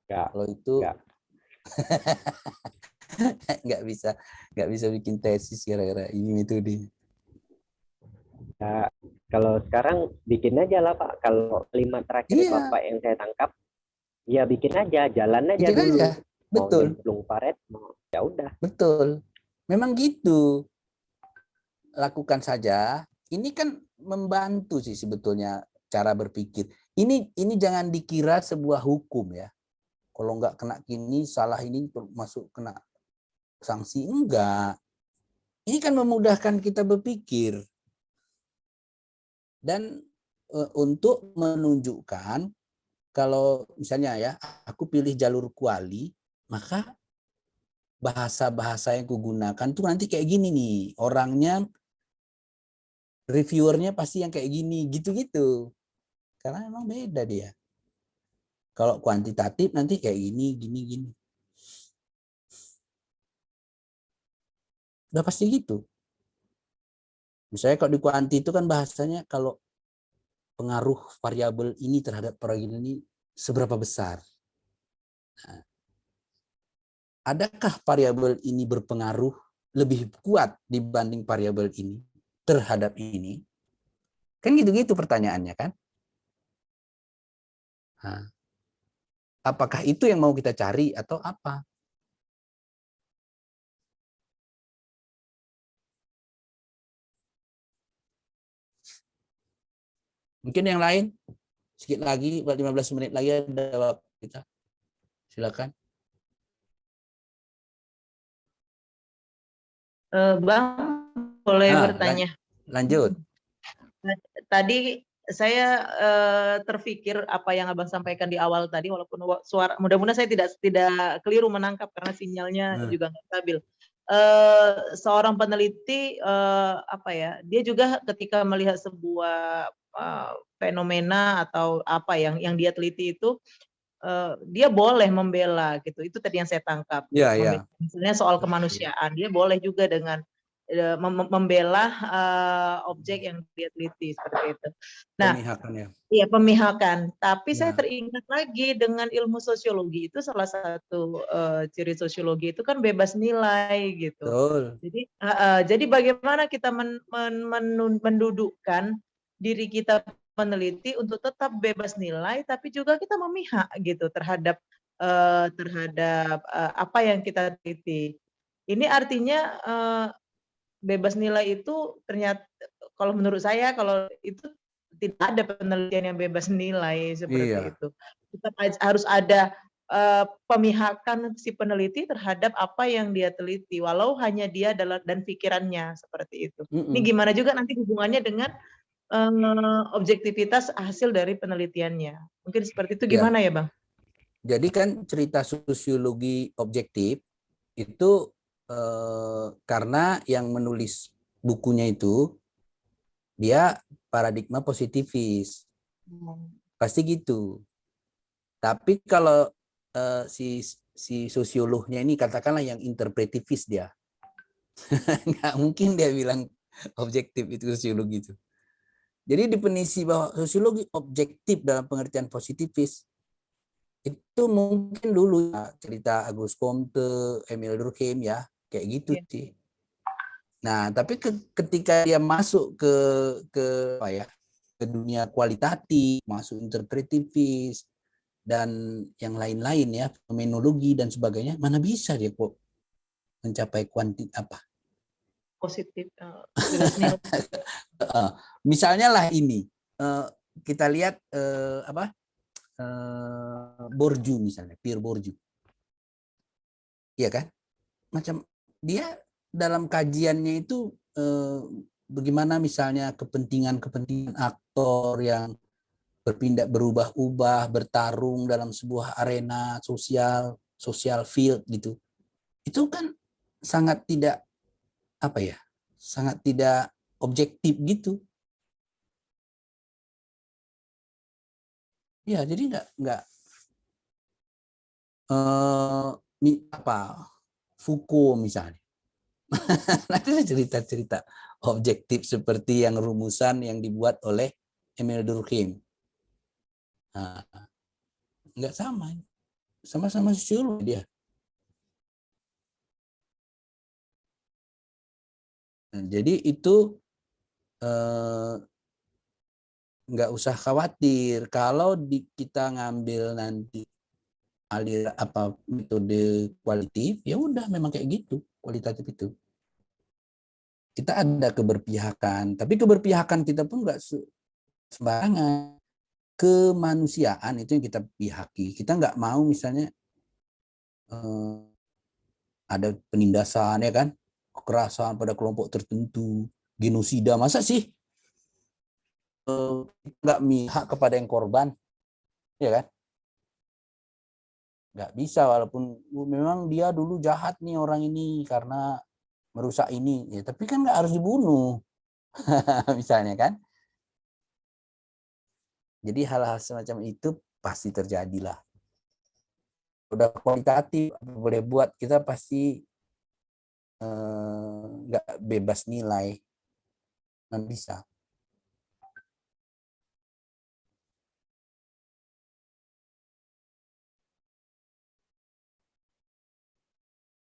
Kalau itu nggak bisa bikin tesis gara-gara ini metode. Ya, kalau sekarang bikin aja lah Pak. Kalau kalimat terakhir Bapak yang saya tangkap, ya bikin aja, jalan aja bikin dulu. Aja. Betul. Mau nyemplung paret, ya udah. Betul. Memang gitu. Lakukan saja. Ini kan membantu sih sebetulnya cara berpikir. Ini jangan dikira sebuah hukum ya. Kalau nggak kena gini, salah ini masuk kena sanksi. Enggak. Ini kan memudahkan kita berpikir. Dan untuk menunjukkan kalau misalnya ya, aku pilih jalur kuali, maka bahasa-bahasa yang kugunakan tuh nanti kayak gini nih. Orangnya, reviewernya pasti yang kayak gini, gitu-gitu. Karena memang beda dia. Kalau kuantitatif nanti kayak gini. Udah pasti gitu. Misalnya kalau di kuanti itu kan bahasanya kalau pengaruh variabel ini terhadap variabel ini seberapa besar. Nah, adakah variabel ini berpengaruh lebih kuat dibanding variabel ini terhadap ini? Kan gitu-gitu pertanyaannya kan? Nah, apakah itu yang mau kita cari atau apa? Mungkin yang lain sedikit lagi, 15 menit lagi ada waktu kita. Silakan. Bang, boleh bertanya? Lanjut. Tadi saya terpikir apa yang Abang sampaikan di awal tadi, walaupun suara mudah-mudahan saya tidak keliru menangkap karena sinyalnya juga nggak stabil. Seorang peneliti dia juga ketika melihat sebuah fenomena atau apa yang dia teliti itu, dia boleh membela gitu. Itu tadi yang saya tangkap. Iya, iya. Misalnya soal kemanusiaan, dia boleh juga dengan membela objek yang dia teliti seperti itu. Nah, Pemihakan ya. iya, pemihakan. Tapi saya Ya. teringat lagi dengan ilmu sosiologi itu salah satu ciri sosiologi itu kan bebas nilai gitu. Betul. Jadi bagaimana kita mendudukkan diri kita meneliti untuk tetap bebas nilai, tapi juga kita memihak gitu terhadap apa yang kita teliti. Ini artinya bebas nilai itu ternyata kalau menurut saya kalau itu tidak ada penelitian yang bebas nilai seperti itu. Tetap harus ada pemihakan si peneliti terhadap apa yang dia teliti, walau hanya dia dan pikirannya seperti itu. Ini gimana juga nanti hubungannya dengan objektivitas hasil dari penelitiannya. Mungkin seperti itu gimana ya, Bang? Jadi kan cerita sosiologi objektif itu karena yang menulis bukunya itu dia paradigma positivis. Pasti gitu. Tapi kalau si sosiolognya ini katakanlah yang interpretivis dia. Nggak mungkin dia bilang objektif itu sosiologi itu. Jadi definisi bahwa sosiologi objektif dalam pengertian positivis itu mungkin dulu ya, cerita Auguste Comte, Emile Durkheim ya, kayak gitu sih. Nah, tapi ketika dia masuk ke apa ya, ke dunia kualitatif, masuk interpretivis dan yang lain-lain ya, fenomenologi dan sebagainya, mana bisa dia kok mencapai positif. Misalnya lah ini, kita lihat Bourdieu misalnya, Pierre Bourdieu. Iya kan? Macam dia dalam kajiannya itu bagaimana misalnya kepentingan aktor yang berubah-ubah, bertarung dalam sebuah arena social field gitu. Itu kan sangat tidak sangat tidak objektif gitu. Ya, jadi nggak Foucault misalnya. Nanti cerita-cerita objektif seperti yang rumusan yang dibuat oleh Emile Durkheim. Nah, nggak sama-sama sosiolog dia. Nah, jadi itu nggak usah khawatir kalau kita ngambil nanti metode kualitatif, ya udah memang kayak gitu, kualitatif itu. Kita ada keberpihakan, tapi keberpihakan kita pun nggak sembarangan. Kemanusiaan itu yang kita pihaki. Kita nggak mau misalnya ada penindasan ya kan, kekerasan pada kelompok tertentu, genosida, masa sih nggak mihak kepada yang korban, ya kan? Nggak bisa, walaupun memang dia dulu jahat nih orang ini karena merusak ini, ya tapi kan nggak harus dibunuh, misalnya kan? Jadi hal-hal semacam itu pasti terjadilah. Udah kualitatif boleh buat, kita pasti nggak bebas nilai, nggak bisa.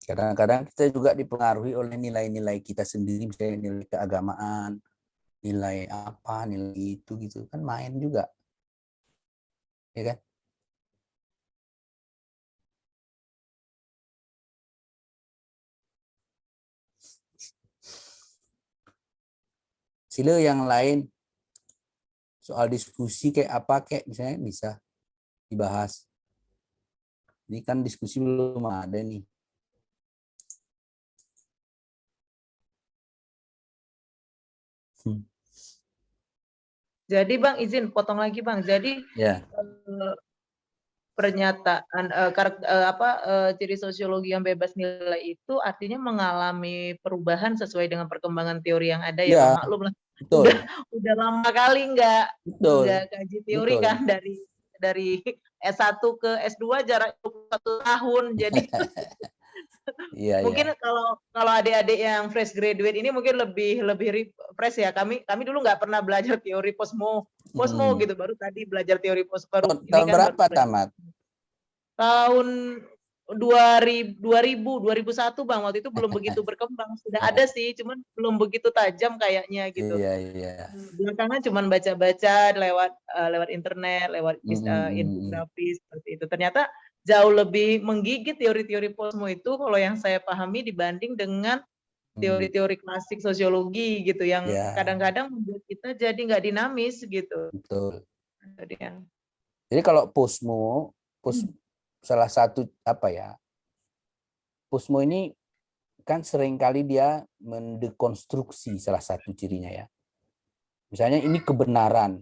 Kadang-kadang kita juga dipengaruhi oleh nilai-nilai kita sendiri, misalnya nilai keagamaan, nilai apa, nilai itu gitu kan, main juga, ya kan? Sila yang lain soal diskusi kayak apa kayak misalnya bisa dibahas. Ini kan diskusi belum ada nih. Jadi Bang, izin potong lagi Bang. Jadi pernyataan ciri sosiologi yang bebas nilai itu artinya mengalami perubahan sesuai dengan perkembangan teori yang ada ya, Bang. Maklum lah. Udah lama kali nggak kaji teori kan dari dari S1 ke S2 jarak 21 tahun. Jadi Iya, mungkin iya. kalau adik-adik yang fresh graduate ini mungkin lebih fresh ya. Kami dulu nggak pernah belajar teori posmo gitu, baru tadi belajar teori posmo baru ini Tahun kan berapa baru tamat? tahun 2001 Bang, waktu itu belum begitu berkembang. Sudah ada sih, cuman belum begitu tajam kayaknya gitu. Iya, iya. Belakangan cuman baca-baca lewat internet, lewat Mm-mm. infografis seperti itu. Ternyata jauh lebih menggigit teori-teori posmo itu kalau yang saya pahami dibanding dengan teori-teori klasik sosiologi gitu yang Ya, kadang-kadang membuat kita jadi nggak dinamis gitu. betul. Jadi Jadi kalau posmo salah satu apa ya? Posmo ini kan seringkali dia mendekonstruksi salah satu cirinya ya. Misalnya ini kebenaran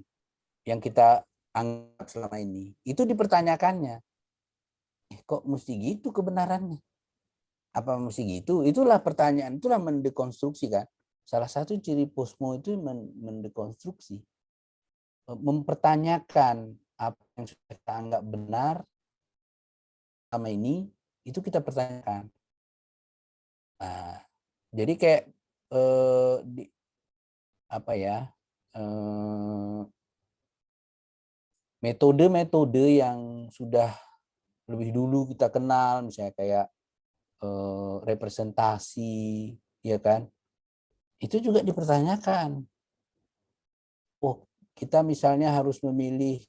yang kita anggap selama ini, itu dipertanyakannya. Kok mesti gitu kebenarannya? Apa mesti gitu? Itulah pertanyaan, itulah mendekonstruksi kan. Salah satu ciri posmo itu mendekonstruksi. Mempertanyakan apa yang sudah kita anggap benar selama ini, itu kita pertanyakan. Nah, jadi kayak metode-metode yang sudah lebih dulu kita kenal, misalnya kayak representasi, ya kan? Itu juga dipertanyakan. Oh, kita misalnya harus memilih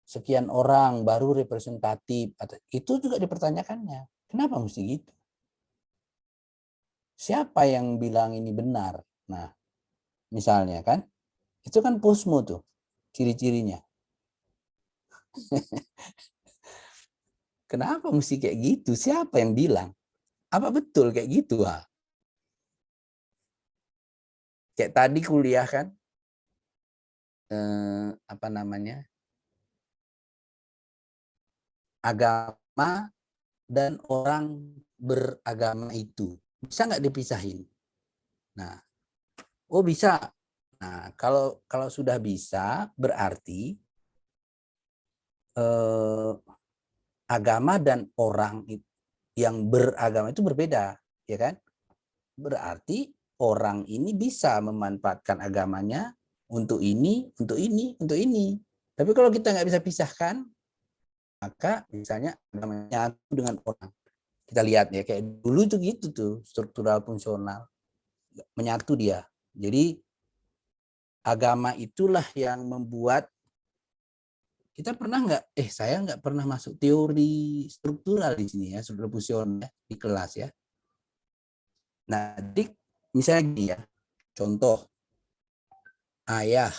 sekian orang baru representatif, itu juga dipertanyakannya. Kenapa mesti gitu? Siapa yang bilang ini benar? Nah, misalnya kan, itu kan posmo tuh ciri-cirinya. Kenapa mesti kayak gitu? Siapa yang bilang? Apa betul kayak gitu? Kayak tadi kuliah kan, agama dan orang beragama itu bisa nggak dipisahin? Nah, oh bisa. Nah, kalau sudah bisa, berarti agama dan orang yang beragama itu berbeda, ya kan? Berarti orang ini bisa memanfaatkan agamanya untuk ini, untuk ini, untuk ini. Tapi kalau kita nggak bisa pisahkan, maka misalnya agamanya dengan orang. Kita lihat ya, kayak dulu itu gitu tuh, struktural fungsional. Menyatu dia. Jadi agama itulah yang membuat kita pernah nggak, saya nggak pernah masuk teori struktural di sini ya, struktural fungsional di kelas ya. Nah, misalnya gini ya, contoh ayah.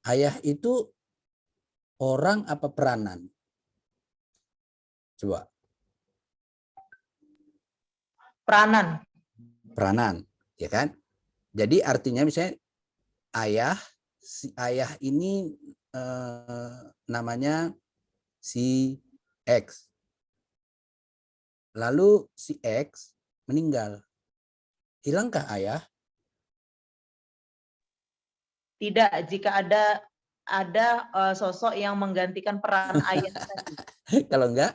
Ayah itu orang apa peranan? Coba. Peranan, ya kan? Jadi artinya misalnya si ayah ini namanya si X. Lalu si X meninggal. Hilangkah ayah? tidak, jika ada sosok yang menggantikan peran ayah tadi. Kalau enggak?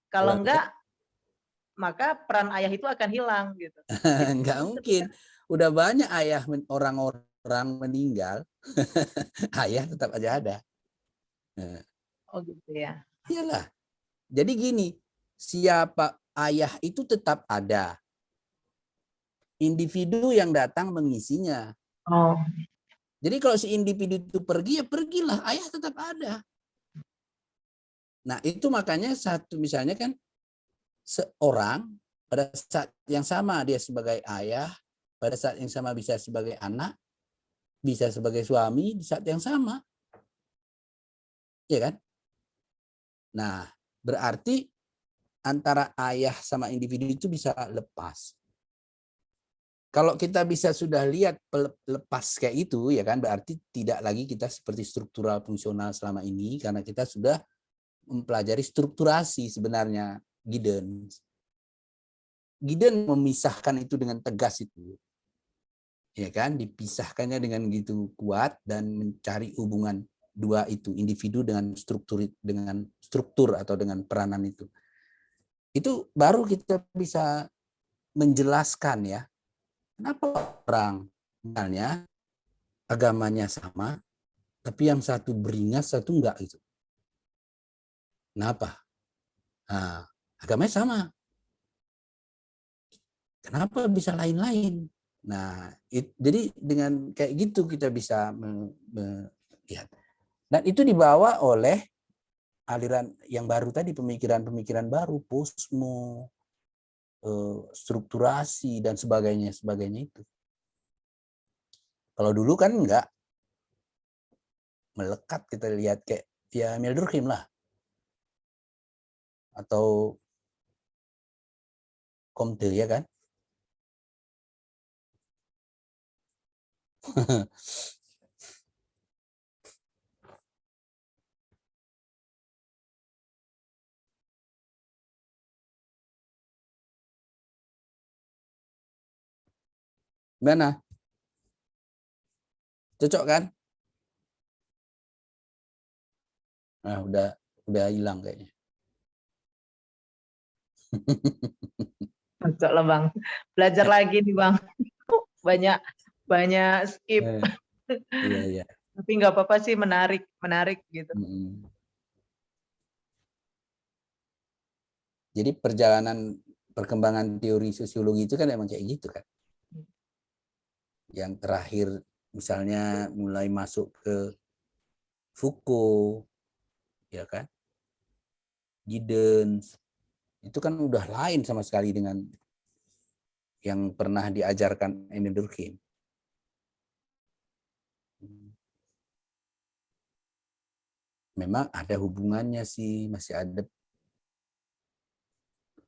Kalau enggak, maka peran ayah itu akan hilang gitu. Enggak mungkin. Udah banyak orang-orang meninggal, ayah tetap aja ada. Oh gitu ya. Iyalah. Jadi gini, siapa ayah itu tetap ada. Individu yang datang mengisinya. Oh. Jadi kalau si individu itu pergi, ya pergilah. Ayah tetap ada. Nah itu makanya misalnya kan seorang pada saat yang sama dia sebagai ayah, pada saat yang sama bisa sebagai anak, bisa sebagai suami di saat yang sama. Ya kan? Nah, berarti antara ayah sama individu itu bisa lepas. Kalau kita bisa sudah lihat lepas kayak itu, ya kan, berarti tidak lagi kita seperti struktural fungsional selama ini, karena kita sudah mempelajari strukturasi sebenarnya Giddens. Giddens memisahkan itu dengan tegas itu. ya kan, dipisahkannya dengan gitu kuat dan mencari hubungan dua itu, individu dengan struktur atau dengan peranan itu baru kita bisa menjelaskan ya kenapa orang misalnya agamanya sama tapi yang satu beringas satu enggak gitu. Kenapa? Nah, agamanya sama. Kenapa bisa lain-lain? Nah, jadi dengan kayak gitu kita bisa melihat. Dan itu dibawa oleh aliran yang baru tadi, pemikiran-pemikiran baru, posmo, strukturasi dan sebagainya itu. Kalau dulu kan enggak melekat, kita lihat kayak ya Emil Durkheim lah, atau Comte ya kan. Gimana? Cocok kan? Nah, udah hilang kayaknya. Cocok lah Bang. Belajar lagi nih Bang. Banyak skip. Iya. Tapi nggak apa-apa sih, menarik gitu. Jadi perkembangan teori sosiologi itu kan emang kayak gitu kan. Yang terakhir misalnya mulai masuk ke Foucault, ya kan, Giddens, itu kan udah lain sama sekali dengan yang pernah diajarkan Emil Durkheim. Memang ada hubungannya sih, masih ada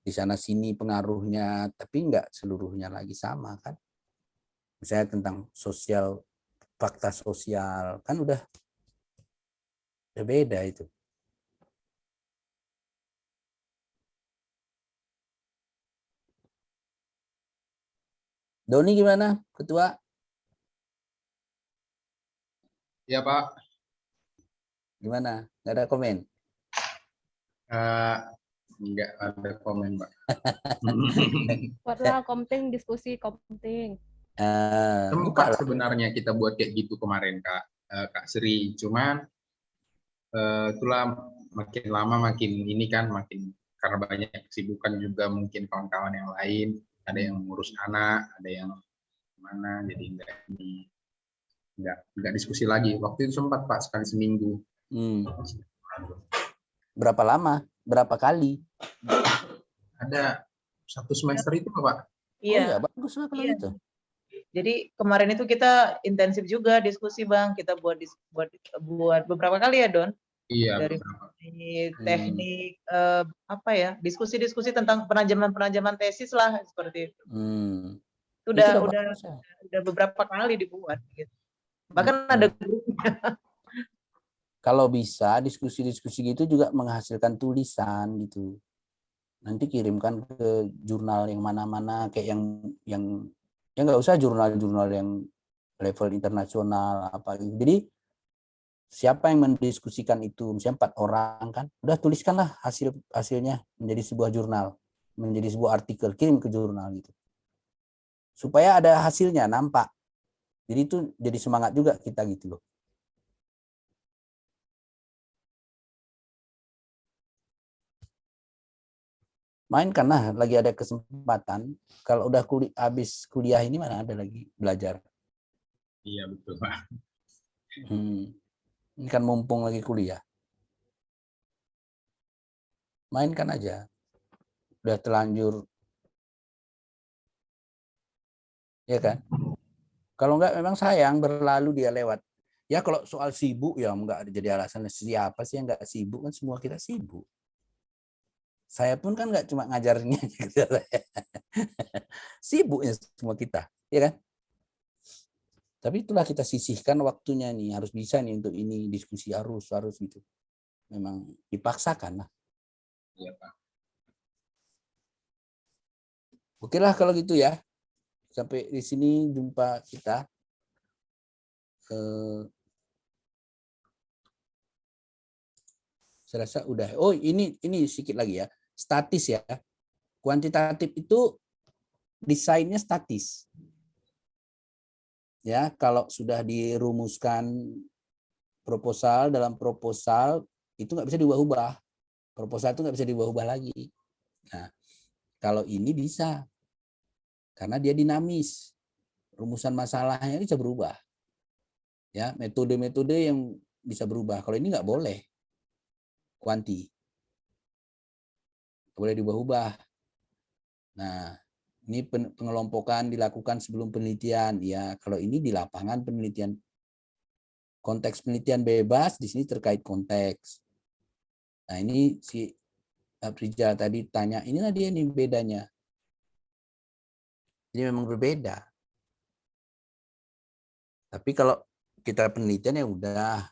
di sana sini pengaruhnya, tapi enggak seluruhnya lagi sama kan. Misalnya tentang sosial, fakta sosial, kan udah beda itu. Doni gimana, Ketua? Ya Pak. Gimana? Nggak ada komen? Enggak ada komen Pak. Padahal komting, diskusi komting. Sempat sebenarnya kita buat kayak gitu kemarin Kak Sri, cuman itulah makin lama makin ini kan, makin karena banyak kesibukan juga, mungkin kawan-kawan yang lain ada yang ngurus anak, ada yang mana, jadi enggak diskusi lagi. Waktu itu sempat Pak, sekali seminggu. Berapa lama? Berapa kali? Ada 1 semester itu Pak. Iya. Oh iya, bagus lah kalau gitu. Jadi kemarin itu kita intensif juga diskusi Bang. Kita buat beberapa kali ya Don. Iya. Dari teknik apa ya, diskusi-diskusi tentang penajaman tesis lah seperti itu. Udah beberapa kali dibuat gitu. Bahkan ada grupnya. Kalau bisa diskusi-diskusi gitu juga menghasilkan tulisan gitu. Nanti kirimkan ke jurnal yang mana-mana, kayak yang ya nggak usah jurnal-jurnal yang level internasional apa gitu. Jadi siapa yang mendiskusikan itu, misalnya 4 orang kan, udah tuliskanlah hasilnya menjadi sebuah jurnal, menjadi sebuah artikel, kirim ke jurnal gitu. Supaya ada hasilnya, nampak. Jadi itu jadi semangat juga kita gitu loh. Main karena lagi ada kesempatan. Kalau udah habis kuliah ini mana ada lagi belajar. Iya betul Pak. Ini kan mumpung lagi kuliah. Mainkan aja. Udah terlanjur. Ya kan? Kalau enggak memang sayang, berlalu dia lewat. Ya kalau soal sibuk ya enggak jadi alasan. Siapa sih yang enggak sibuk? Kan semua kita sibuk. Saya pun kan enggak cuma ngajarnya. Sibuknya semua kita. Ya kan? Tapi itulah kita sisihkan waktunya nih. Harus bisa nih untuk ini. Diskusi harus gitu. Memang dipaksakan lah. Iya Pak. Oke lah kalau gitu ya. sampai di sini jumpa kita. Saya rasa udah. Oh, ini sedikit lagi ya. Statis ya. Kuantitatif itu desainnya statis. Ya, kalau sudah dirumuskan proposal, dalam proposal itu nggak bisa diubah-ubah. Proposal itu nggak bisa diubah-ubah lagi. Nah, kalau ini bisa. Karena dia dinamis. Rumusan masalahnya bisa berubah. Ya, metode-metode yang bisa berubah. Kalau ini nggak boleh. Kuanti. Nggak boleh diubah-ubah. Nah, ini pengelompokan dilakukan sebelum penelitian. Ya, kalau ini di lapangan penelitian. Konteks penelitian bebas, di sini terkait konteks. Nah, ini si Aprijal tadi tanya, inilah dia nih bedanya. Jadi memang berbeda. Tapi kalau kita penelitian ya udah,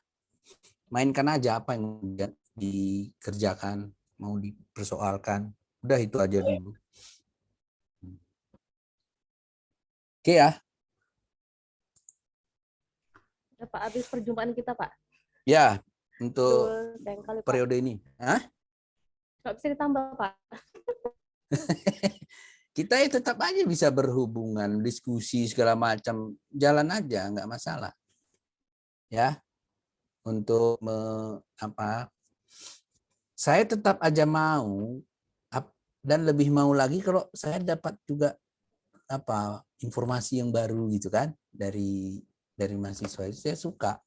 mainkan aja apa yang dikerjakan, mau dipersoalkan. Udah itu aja dulu. Oke ya. Ya, Pak, habis perjumpaan kita, Pak. Ya, untuk Sayang kali, Pak. periode ini. Hah? Nggak bisa ditambah, Pak. Kita ya tetap aja bisa berhubungan, diskusi segala macam, jalan aja, nggak masalah. Ya, untuk saya tetap aja mau dan lebih mau lagi kalau saya dapat juga informasi yang baru gitu kan dari mahasiswa. Saya suka